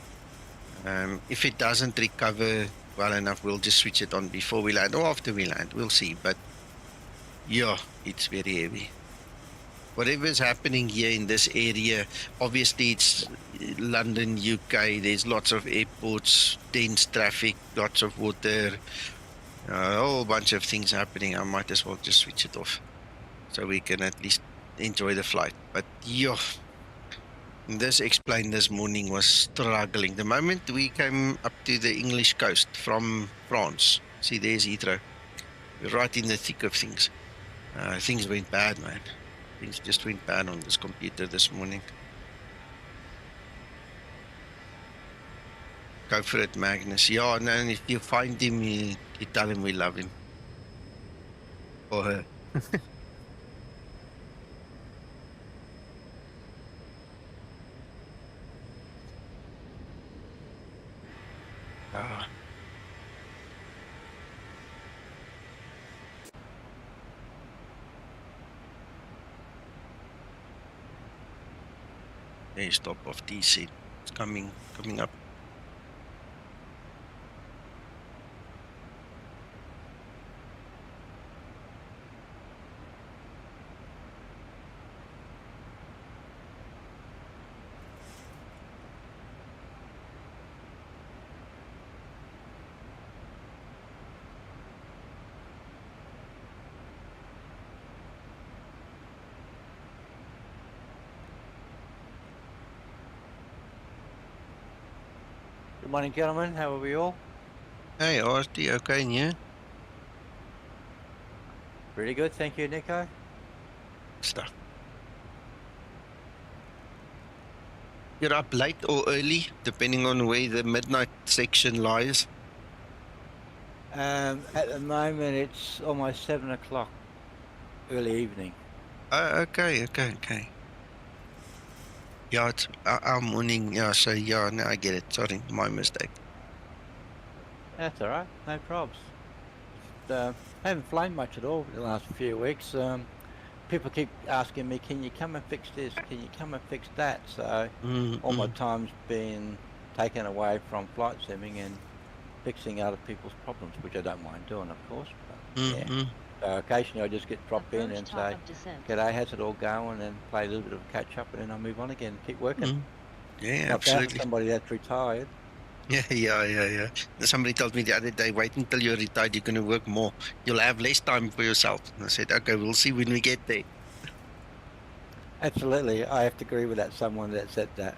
If it doesn't recover well enough, we'll just switch it on before we land or after we land. We'll see. But yeah, it's very heavy. Whatever is happening here in this area, obviously it's London, UK. There's lots of airports, dense traffic, lots of water, a whole bunch of things happening. I might as well just switch it off so we can at least enjoy the flight. But yeah, this explained this morning was struggling. The moment we came up to the English coast from France, see, there's Heathrow. We're right in the thick of things. Things went bad, man. Things just went bad on this computer this morning. Go for it, Magnus. Yeah, and then if you find him, you tell him we love him. Or her. Hey, stop off DC. It's coming up. Good morning, gentlemen. How are we all? Hey, Artie. Okay, and you? Pretty good, thank you, Nico. Stuff. You're up late or early, depending on where the midnight section lies? At the moment, it's almost 7 o'clock, early evening. Okay. Yeah, it's our morning. Yeah, so yeah, no, I get it. Sorry, my mistake. That's all right, no probs. I haven't flown much at all the last few weeks. People keep asking me, can you come and fix this? Can you come and fix that? So all my time's been taken away from flight simming and fixing other people's problems, which I don't mind doing, of course. But, yeah. So occasionally I just get dropped in and say, g'day, how's it all going? And play a little bit of a catch up, and then I move on again, keep working. Yeah, not absolutely. Bad for somebody that's retired. Yeah. Somebody told me the other day, wait until you're retired, you're going to work more. You'll have less time for yourself. And I said, okay, we'll see when we get there. Absolutely. I have to agree with that, someone that said that.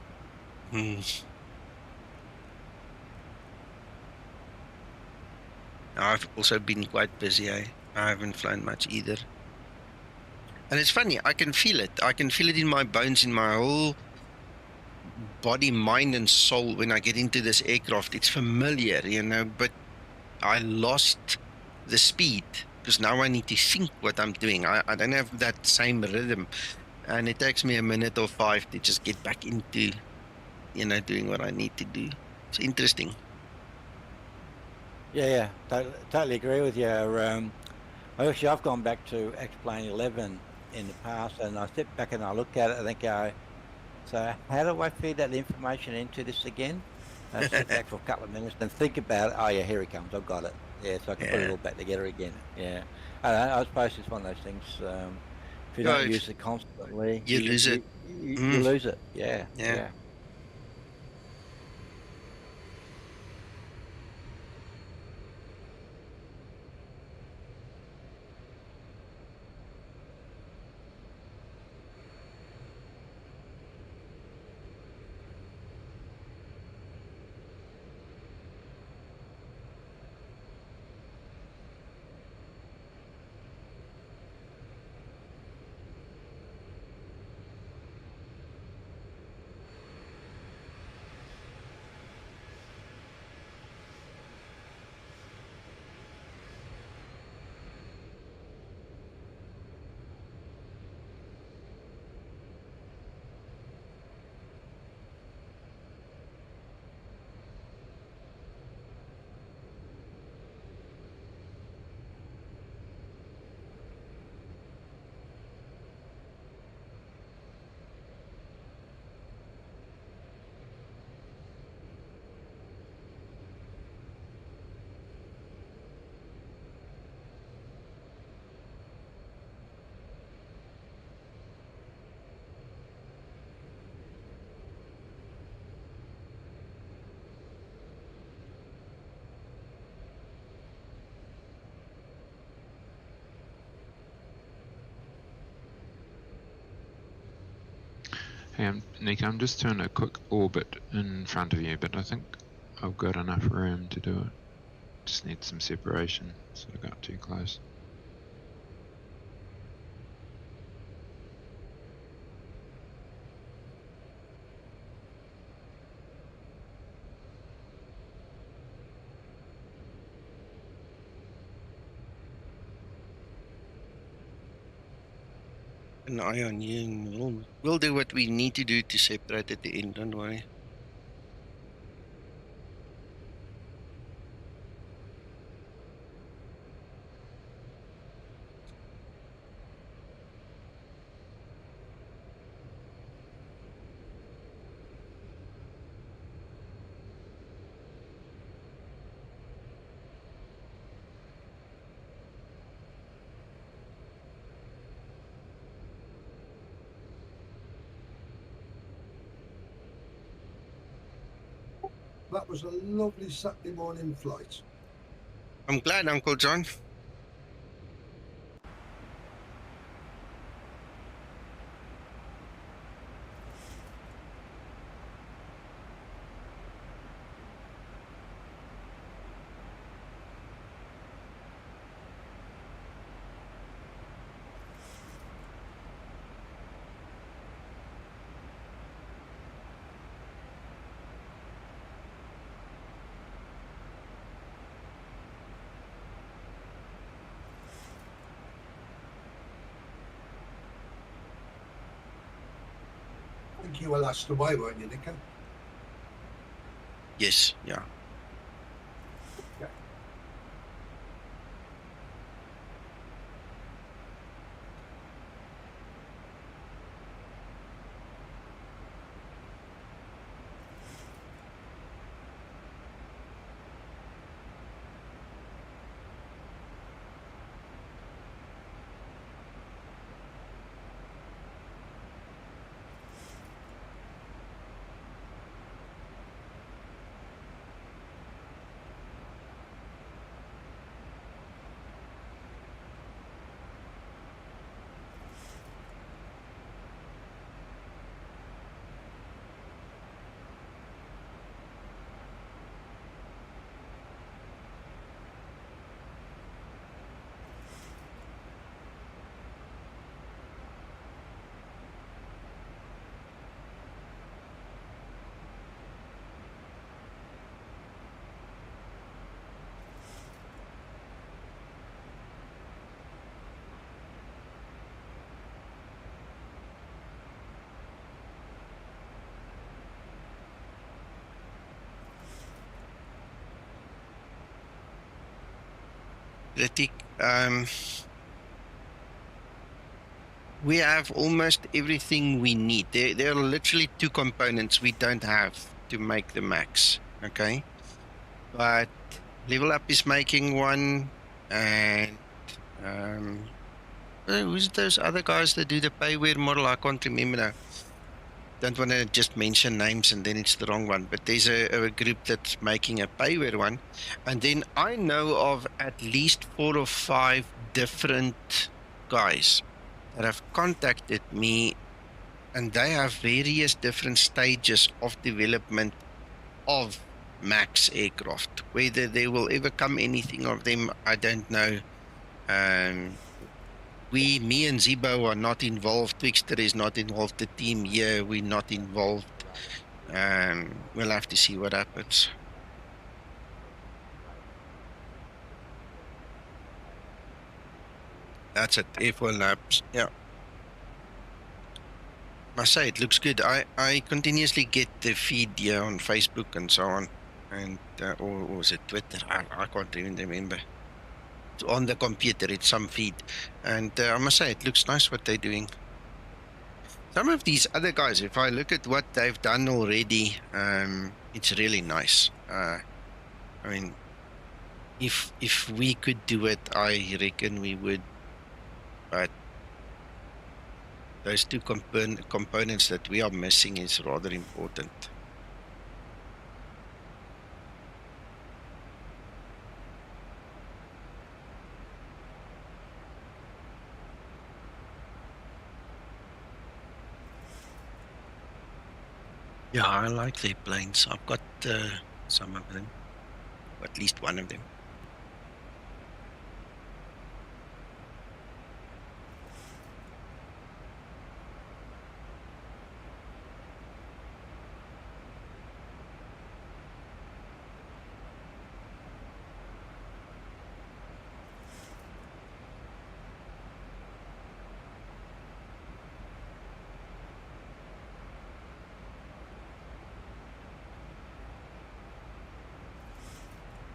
I've also been quite busy. I haven't flown much either. And it's funny, I can feel it. I can feel it in my bones, in my whole body, mind, and soul when I get into this aircraft. It's familiar, you know, but I lost the speed because now I need to think what I'm doing. I don't have that same rhythm. And it takes me a minute or 5 to just get back into, you know, doing what I need to do. It's interesting. Yeah, totally agree with you. Actually, I've gone back to X-Plane 11 in the past, and I sit back and I look at it and think, so how do I feed that information into this again? I sit back for a couple of minutes and think about it. Oh yeah, here he comes. I've got it. Yeah, so I can put it all back together again. Yeah, I suppose it's one of those things. If you don't use it constantly, you lose it. You lose it. Yeah. Hey, Nico, I'm just doing a quick orbit in front of you, but I think I've got enough room to do it. Just need some separation, so I got too close. An eye on you, and we'll do what we need to do to separate at the end, don't worry. That was a lovely Saturday morning flight. I'm glad, Uncle John. I think you were last away, weren't you, Nico? Yes, yeah. Okay. Ritik, we have almost everything we need. There are literally two components we don't have to make the max, okay? But Level Up is making one, and who's those other guys that do the payware model? I can't remember now. Don't want to just mention names and then it's the wrong one, but there's a group that's making a payware one. And then I know of at least 4 or 5 different guys that have contacted me, and they have various different stages of development of MAX aircraft. Whether there will ever come anything of them, I don't know. Me and Zibo are not involved. Twixter is not involved. The team here, we're not involved. We'll have to see what happens. That's it. F1 laps. Yeah. Must say, it looks good. I continuously get the feed here on Facebook and so on. And, or was it Twitter? I can't even remember. On the computer, it's some feed, and I must say it looks nice what they're doing. Some of these other guys, if I look at what they've done already, it's really nice. I mean, if we could do it, I reckon we would. But those two components that we are missing is rather important. Yeah, I like their planes. I've got some of them, at least one of them.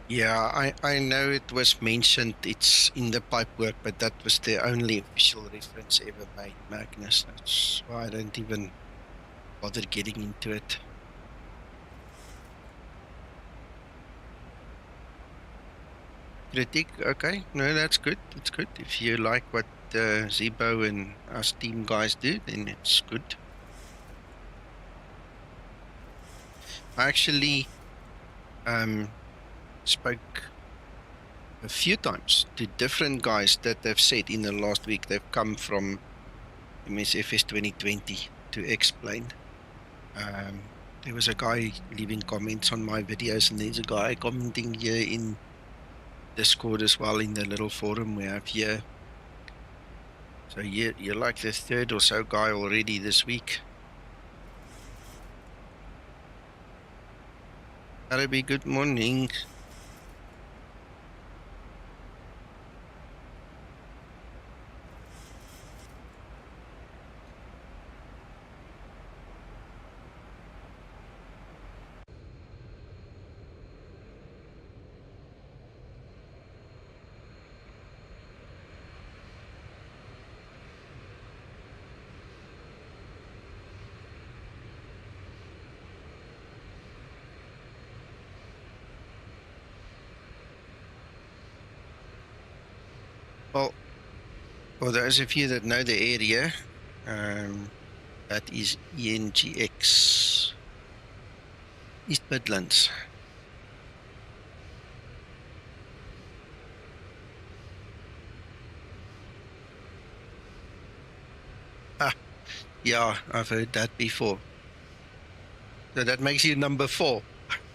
Yeah, I know it was mentioned it's in the pipework, but that was the only official reference ever made, Magnus. That's why I don't even bother getting into it. Critique, okay. No, that's good. It's good. If you like what Zibo and us team guys do, then it's good. I actually spoke a few times to different guys that have said in the last week they've come from MSFS 2020 to explain. There was a guy leaving comments on my videos, and there's a guy commenting here in Discord as well, in the little forum we have here. So you're like the third or so guy already this week. Arabi, good morning. Well, for those of you that know the area, that is ENGX, East Midlands. Yeah, I've heard that before. So that makes you number 4.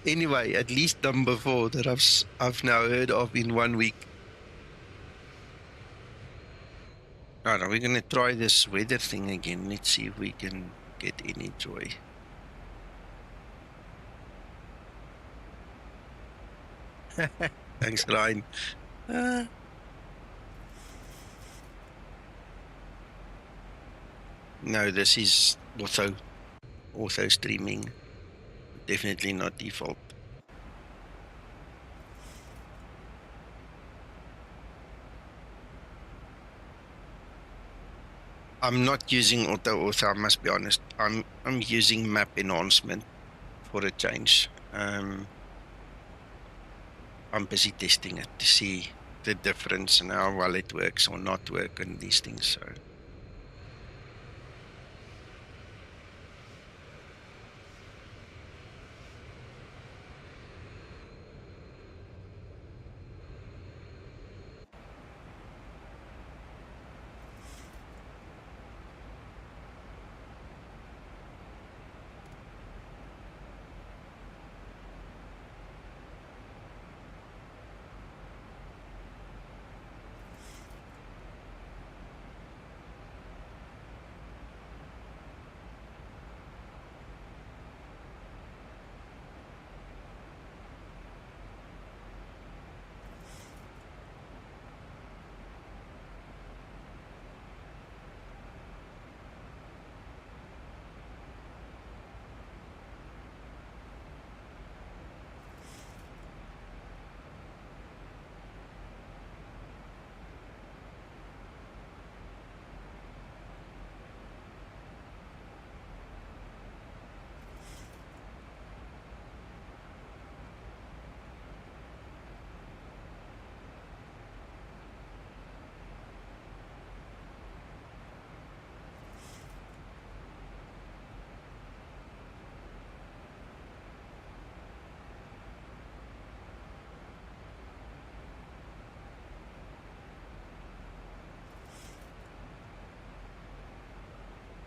Anyway, at least number 4 that I've now heard of in 1 week. All right, we're going to try this weather thing again. Let's see if we can get any joy. Thanks, Ryan. No, this is auto streaming. Definitely not default. I'm not using auto, I must be honest. I'm using Map Enhancement for a change. I'm busy testing it to see the difference and how well it works or not work and these things. So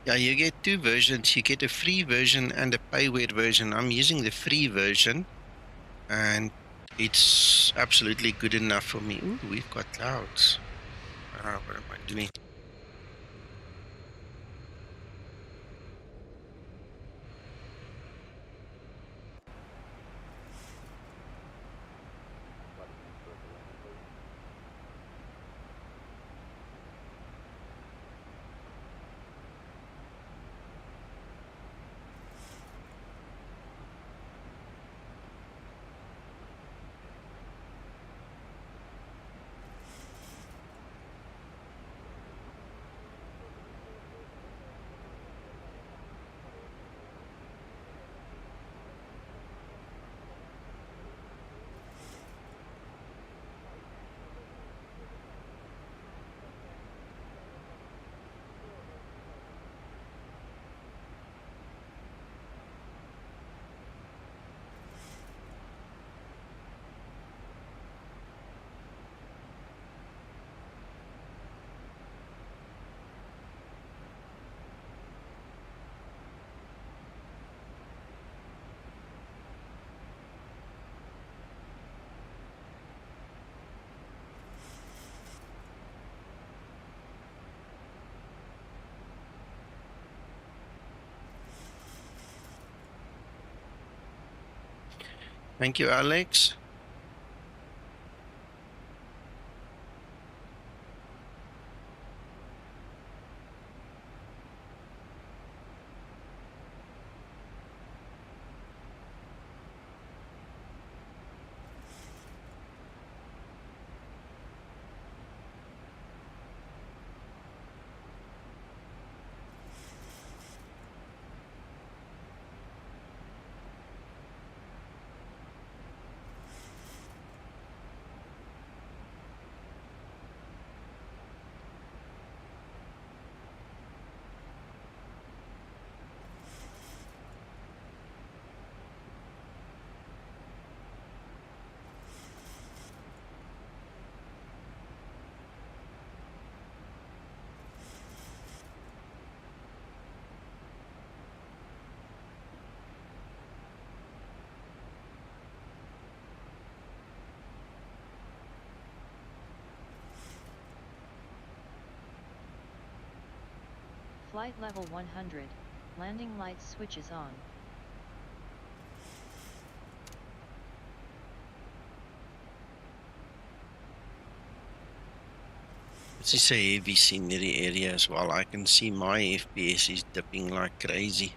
Yeah, you get two versions. You get a free version and a payware version. I'm using the free version, and it's absolutely good enough for me. Ooh, we've got clouds. What am I doing? Thank you, Alex. Flight level 100, landing lights switches on. This is a heavy scenery area as well. I can see my FPS is dipping like crazy.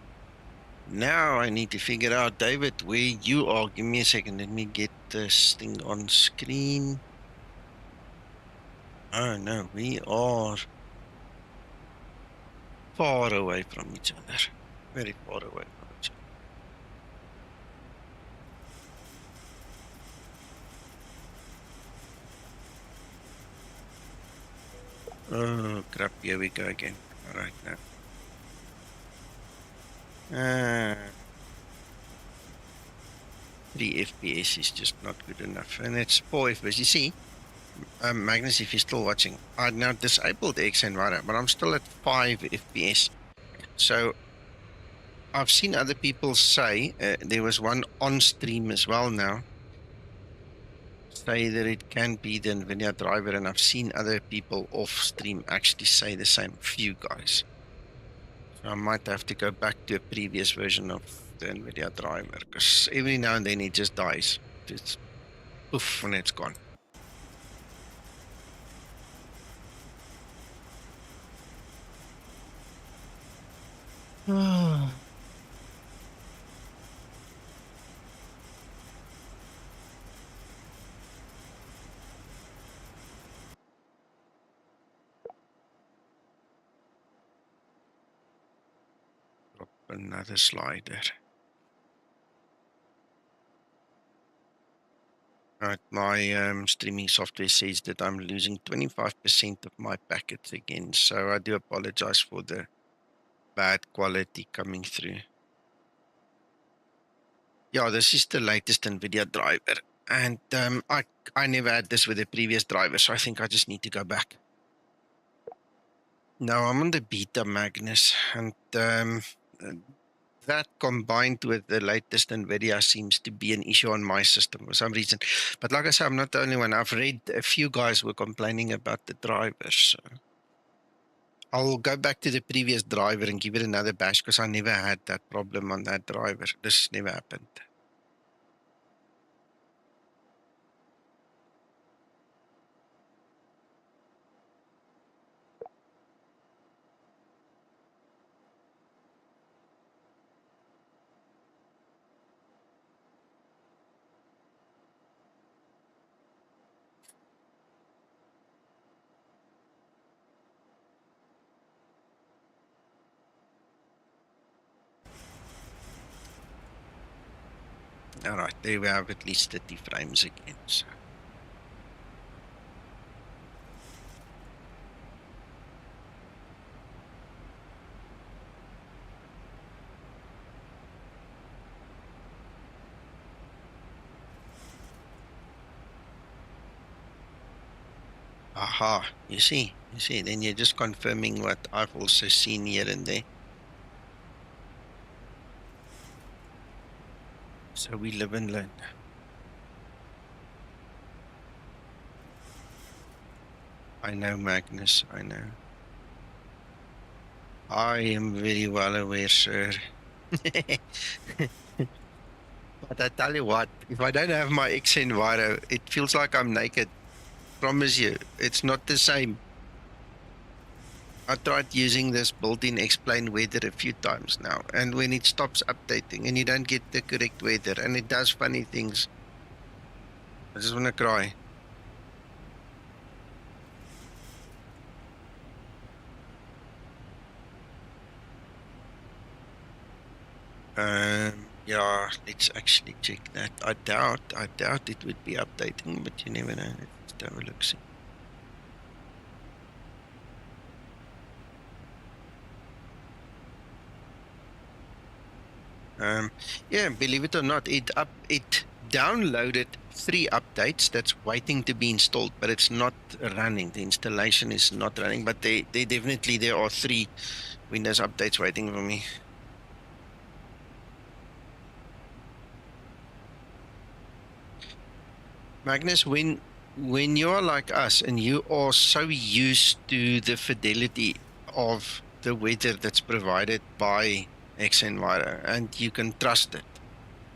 Now I need to figure out, David, where you are. Give me a second. Let me get this thing on screen. Oh no, we are far away from each other. Very far away from each other. Oh crap, here we go again. All right now. 3 FPS is just not good enough. And it's 4 FPS. You see, Magnus, if you're still watching, I now disabled xEnviro, but I'm still at 5 FPS. So I've seen other people say, there was one on stream as well now, say that it can be the NVIDIA driver, and I've seen other people off stream actually say the same, few guys. So I might have to go back to a previous version of the NVIDIA driver, because every now and then it just dies. It's poof, and it's gone. Another slider. Right, my streaming software says that I'm losing 25% of my packets again, so I do apologize for the bad quality coming through. Yeah, this is the latest NVIDIA driver, and I never had this with the previous driver, so I think I just need to go back. No, I'm on the beta, Magnus, and that combined with the latest NVidia seems to be an issue on my system for some reason. But like I said, I'm not the only one. I've read a few guys were complaining about the drivers. So I'll go back to the previous driver and give it another bash because I never had that problem on that driver. This never happened. All right, there we have at least 30 frames again. So. Aha, you see, then you're just confirming what I've also seen here and there. So we live and learn. I know, Magnus, I know. I am very well aware, sir. But I tell you what, if I don't have my xEnviro, it feels like I'm naked. Promise you, it's not the same. I tried using this built-in explain weather a few times now, and when it stops updating and you don't get the correct weather and it does funny things, I just want to cry. Yeah, let's actually check that. I doubt it would be updating, but you never know. Let's have a look. See. Yeah, believe it or not, it downloaded 3 updates that's waiting to be installed, but it's not running. The installation is not running, but there are 3 Windows updates waiting for me. Magnus, when you are like us and you are so used to the fidelity of the weather that's provided by xEnviro, and you can trust it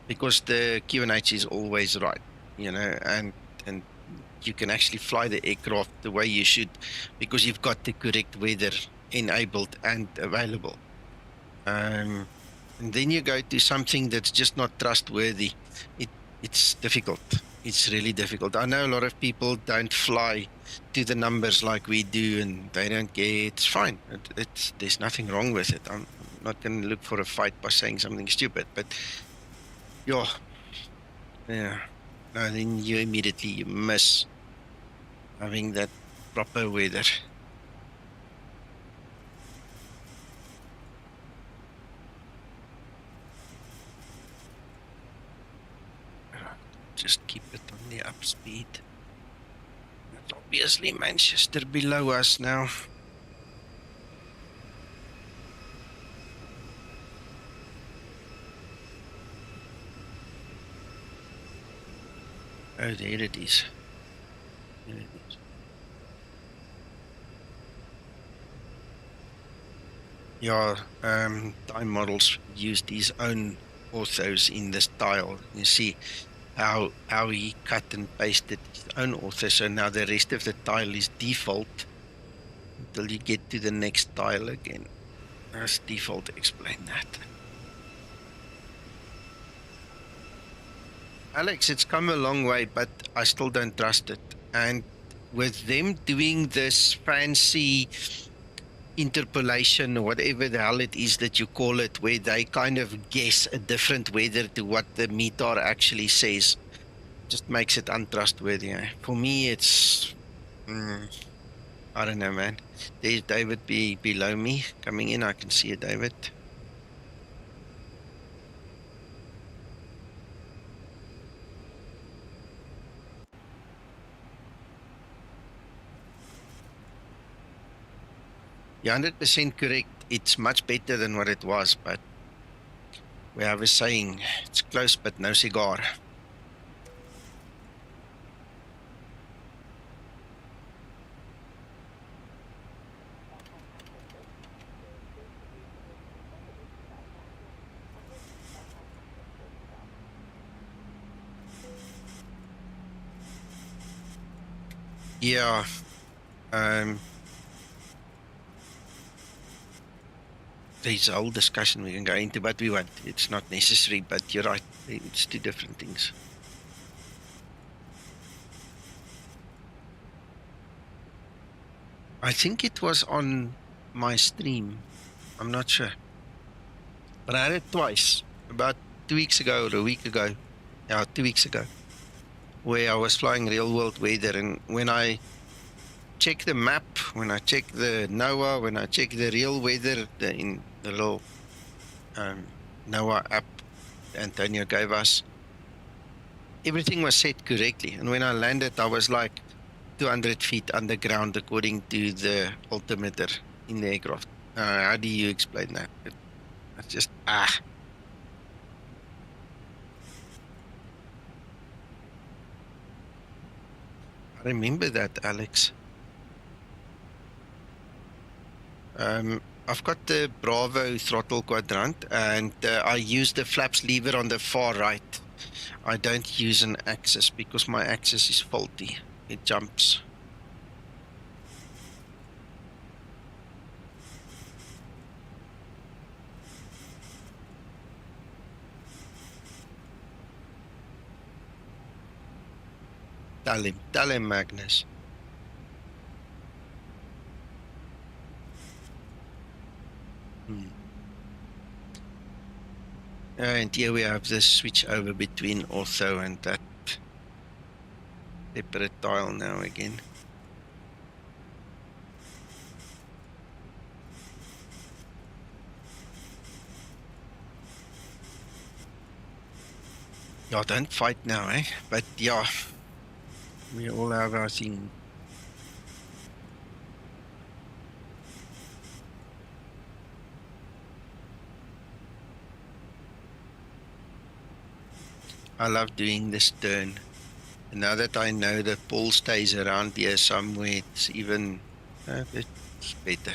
because the QNH is always right, you know, and you can actually fly the aircraft the way you should because you've got the correct weather enabled and available. And then you go to something that's just not trustworthy. It's difficult. It's really difficult. I know a lot of people don't fly to the numbers like we do, and they don't care. It's fine. There's nothing wrong with it. I'm not going to look for a fight by saying something stupid, but yeah. No, then you immediately miss having that proper weather. Just keep it on the up speed. That's obviously Manchester below us now. Oh, there it is. There it is. Yeah, time models used his own orthos in this tile. You see how he cut and pasted his own ortho, so now the rest of the tile is default until you get to the next tile again. As default, explain that. Alex, it's come a long way, but I still don't trust it. And with them doing this fancy interpolation or whatever the hell it is that you call it, where they kind of guess a different weather to what the METAR actually says, just makes it untrustworthy. For me, it's I don't know, man. There's David below me coming in. I can see you, David. You're 100% correct. It's much better than what it was, but we have a saying, it's close but no cigar. Yeah, there's a whole discussion we can go into, but we won't. It's not necessary, but you're right. It's two different things. I think it was on my stream. I'm not sure. But I had it twice, about 2 weeks ago or a week ago. Yeah, 2 weeks ago, where I was flying real world weather. And when I check the map, when I check the NOAA, when I check the real weather in the little NOAA app Antonio gave us, everything was set correctly. And when I landed, I was like 200 feet underground according to the altimeter in the aircraft. How do you explain that? It's just, I remember that, Alex. I've got the Bravo throttle quadrant, and I use the flaps lever on the far right. I don't use an axis because my axis is faulty. It jumps. Tell him, Magnus. And here we have the switch over between ortho and that separate tile now again. Yeah, don't fight now, eh? But yeah, we all have our thing. I love doing this turn. And now that I know the pole stays around here somewhere, it's even it's better.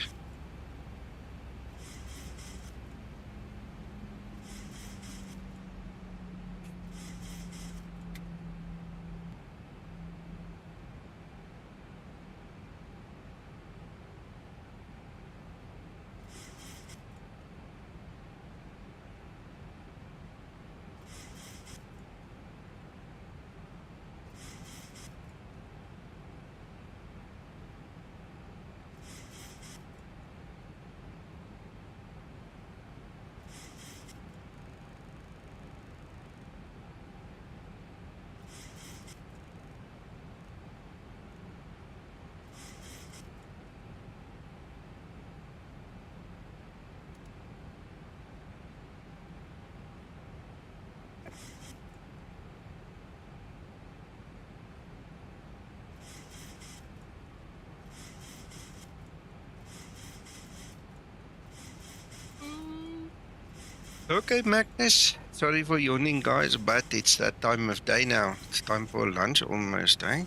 Okay, Magnus. Sorry for yawning, guys, but it's that time of day now. It's time for lunch almost, eh?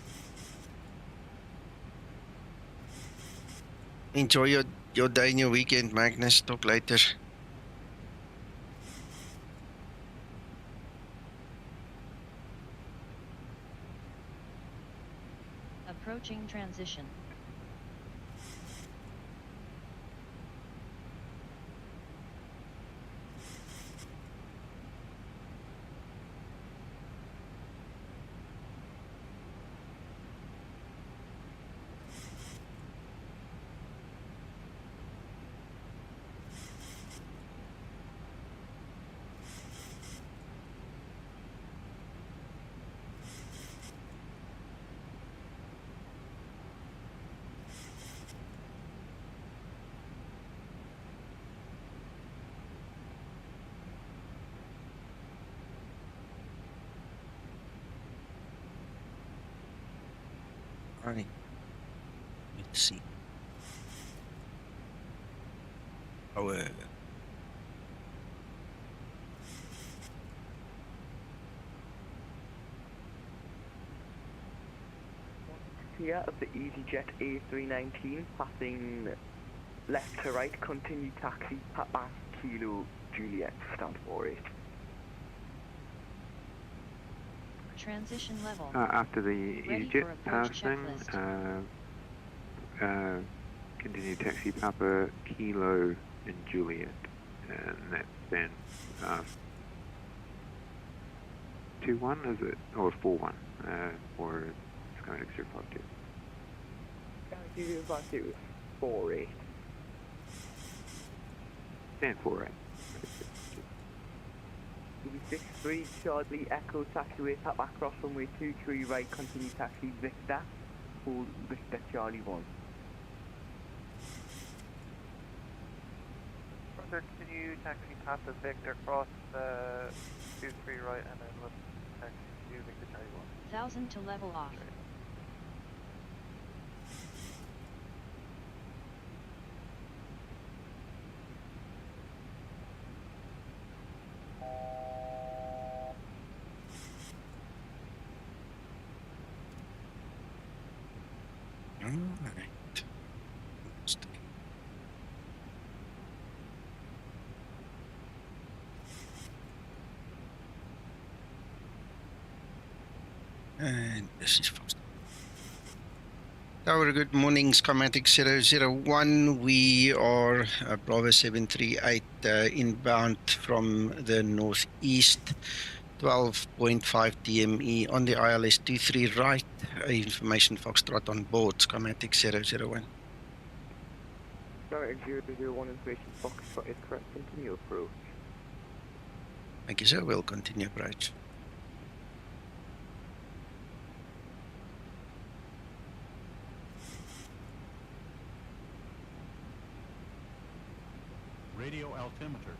Enjoy your day and your weekend, Magnus. Talk later. Approaching transition. Right. Let's see. our Here of the EasyJet A319 passing left to right, continue taxi, Papa Kilo Juliet, stand 48. Transition level. After the Ready for EasyJet approach passing, checklist. continue taxi Papa Kilo and Juliet, and that's then 2-1, is it, or 4-1 for Skymatix 052? Skymatix 052, 48. Stand 48. 63 Charlie Echo taxiway Papa cross runway 23 right, continue taxi Victor, hold Victor Charlie 1. Further, continue taxi Papa Victor cross 23 right and then left taxi to Victor Charlie 1. 1000 to level off. Alright. And this is fast. Tower, good morning, Skymatix 001. We are Bravo 738 inbound from the northeast, 12.5 DME on the ILS 23 right. Information Foxtrot on board, Skymatix 001. Sorry, 001 information Foxtrot is correct, continue approach. Thank you, sir. We'll continue approach. Radio altimeter.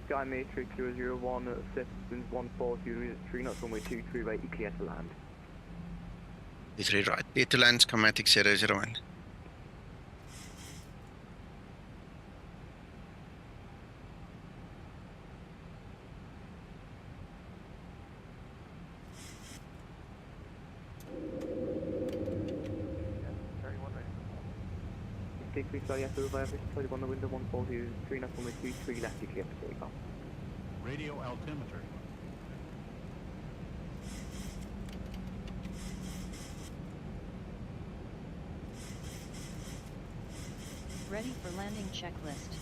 Sky Matrix 001, Citizens 140, 3 knots runway 23 right, you clear to land. 23 right, clear to land, Skymatix 001. Take 3 fly after over average, 31 the window 140, 3 knots runway 23 left, you clear for takeoff. Radio altimeter. Ready for landing checklist.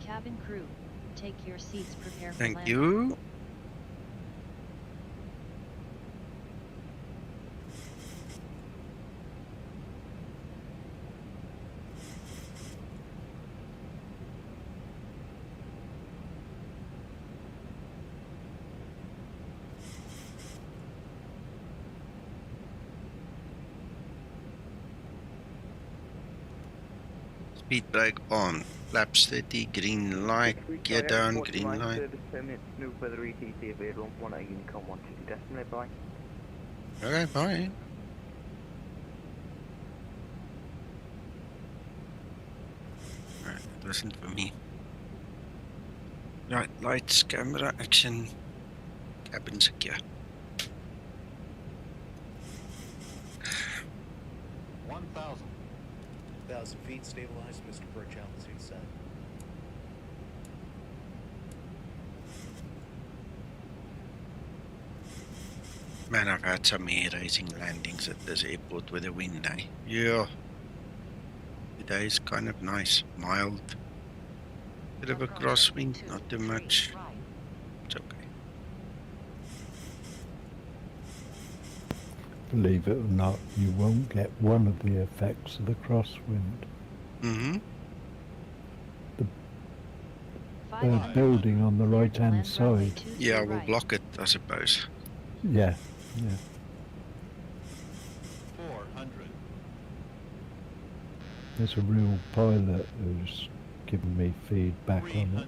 Cabin crew, take your seats, prepare for Thank landing. you. Speed brake on. Flaps 30, green light, gear down, green light. Smooth weather ETC available, 1 Unicom 120 decimal, bye. Okay, bye. Alright, that wasn't for me. Right, lights, camera, action, cabin secure. 1,000 feet, stabilized, Mr. Perch, altitude set. Man, I've had some hair-raising landings at this airport with a wind, eh? Yeah. Today is kind of nice, mild. Bit of a crosswind, not too much. It's okay. Believe it or not, you won't get one of the effects of the crosswind. Mm-hmm. The building on the right-hand side. Yeah, we'll block it, I suppose. Yeah, yeah. 400. There's a real pilot who's giving me feedback on 300. it.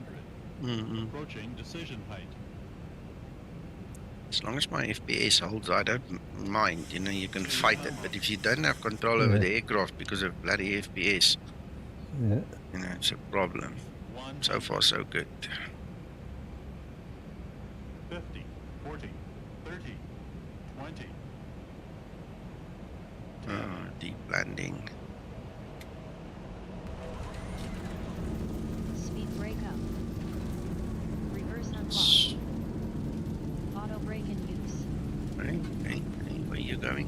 Mm-hmm. Approaching decision height. As long as my FPS holds, I don't mind. You know, you can fight it. But if you don't have control over the aircraft because of bloody FPS, yeah, you know, it's a problem. So far, so good. 50, 40, 30, 20. Deep landing. Speed brake up. Reverse unlock. Auto brake in use. Hey, where are you going?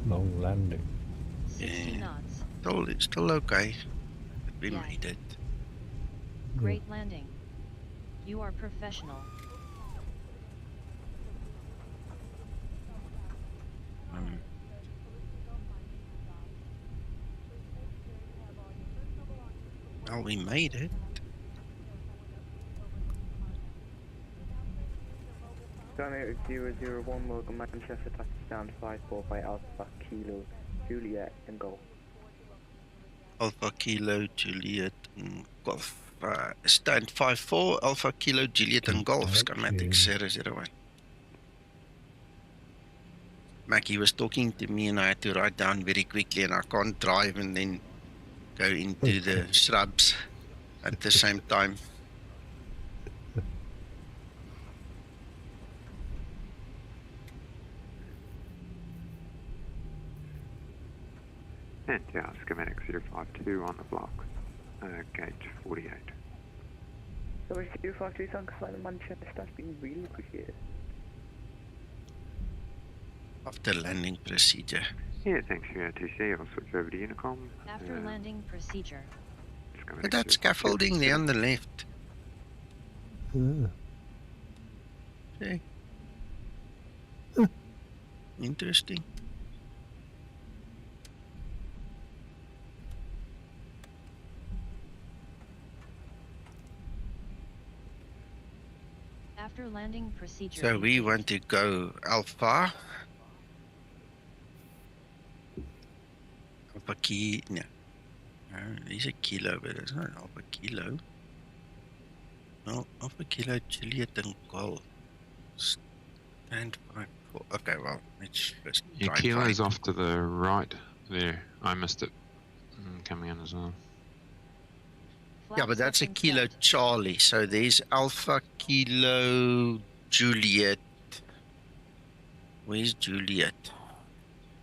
Long landing. 60 knots. It's still okay. We made it. Great landing. You are professional. Well, we made it. Gunner 001, welcome Manchester, touchdown 545 Alpha Kilo Juliet and Golf. Alpha Kilo Juliet and Golf. Stand 54 Alpha Kilo Juliet and Golf. Skymatix 001. Mackie was talking to me and I had to write down very quickly, and I can't drive and then go into the shrubs at the same time. And schematic 052 on the blocks, gate 48. Sorry, 052, thanks for the Manchester, that's been really appreciated. After landing procedure. Yeah, thanks for your ATC. I'll switch over to Unicom. After landing procedure. Look at that scaffolding there on the left. Okay. Interesting. After landing procedure. So we want to go Alpha. Alpha key. No. There's a kilo, but it's not Alpha Kilo. No, Alpha Kilo Juliet and Golf. Stand 54. Okay, well, let's first Your try kilo's find. off to the right there. I missed it coming in as well. Yeah, but that's a Kilo Charlie. So there's Alpha Kilo Juliet. Where's Juliet?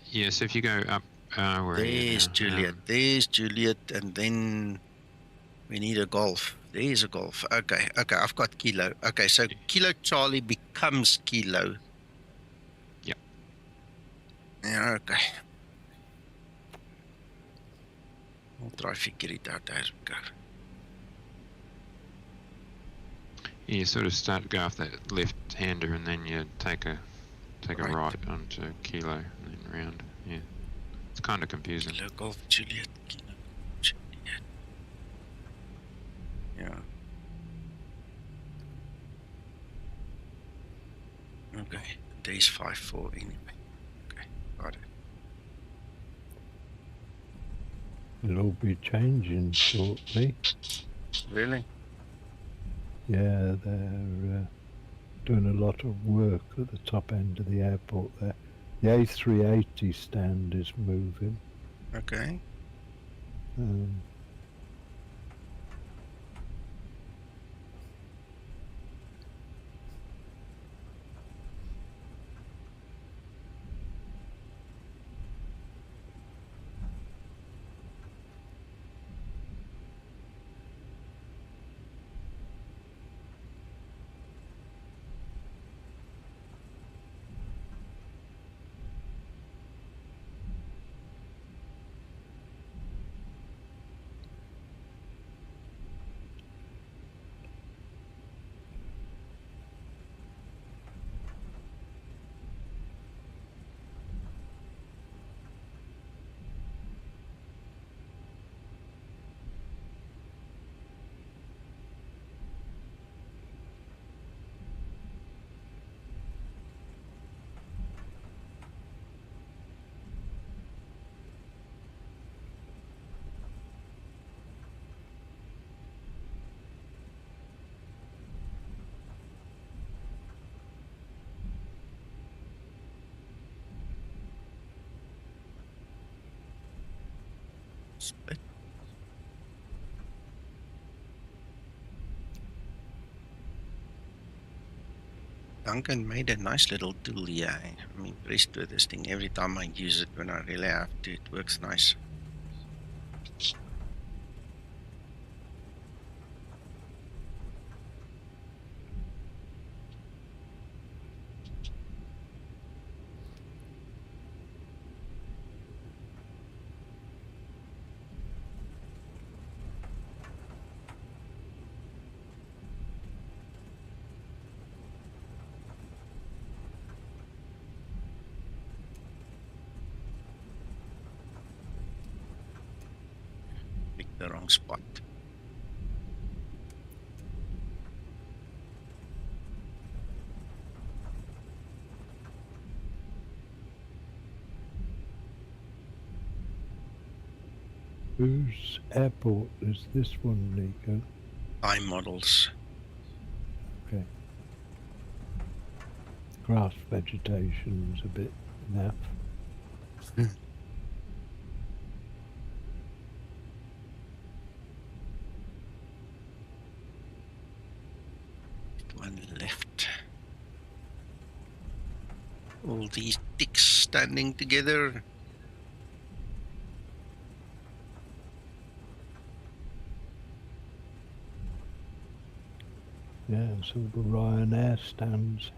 Yes, if you go up where There's Juliet. There's Juliet, and then we need a Golf. There's a Golf. Okay, I've got Kilo. Okay, so Kilo Charlie becomes Kilo. Yep. Yeah, okay. We'll try to figure it out as we go. You sort of start to go off that left-hander, and then you take a right onto Kilo, and then round. Yeah, it's kind of confusing. Kilo Golf Juliet. Kilo Juliet. Yeah. today's 5-4 anyway. Okay, got it. It'll all be changing shortly. Really? Yeah, they're doing a lot of work at the top end of the airport there. The A380 stand is moving. Okay. Split. Duncan made a nice little tool here. I'm impressed with this thing. Every time I use it, when I really have to, it works nice. Picked the wrong spot. Whose airport is this one, Nico? iModels. Okay. Grass vegetation's a bit naff. One left. All these ticks standing together. Yeah, so the Ryanair stands.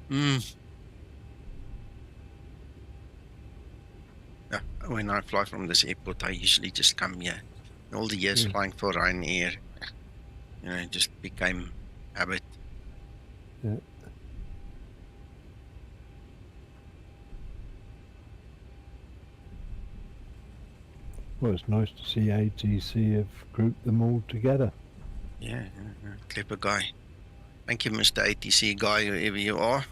Yeah, when I fly from this airport, I usually just come here. All the years flying for Ryanair, you know, it just became habit. Yeah. Well, it's nice to see ATC have grouped them all together. Yeah, clever guy. Thank you, Mr. ATC guy, whoever you are.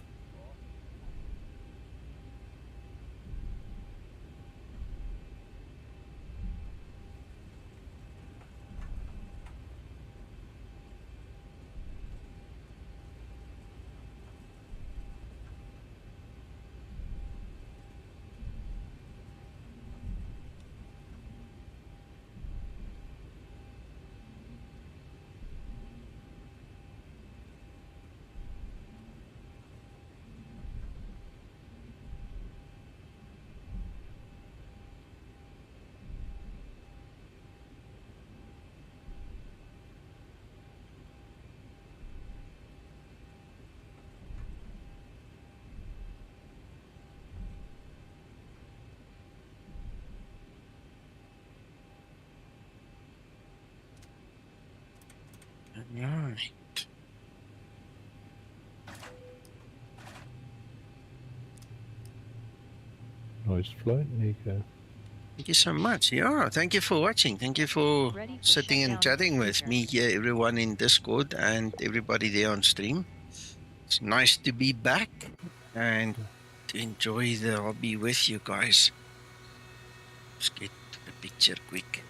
Right. Nice flight, Nico. Thank you so much. Yeah, thank you for watching. Thank you for sitting and chatting with me here, everyone in Discord and everybody there on stream. It's nice to be back. and to enjoy the hobby with you guys. Let's get the picture quick.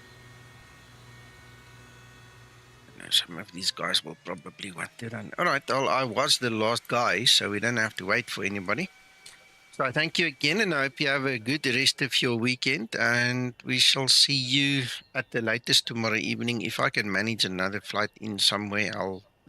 I know some of these guys will probably want to run. All right, I was the last guy, so we don't have to wait for anybody. So thank you again, and I hope you have a good rest of your weekend, and we shall see you at the latest tomorrow evening. If I can manage another flight in somewhere, I'll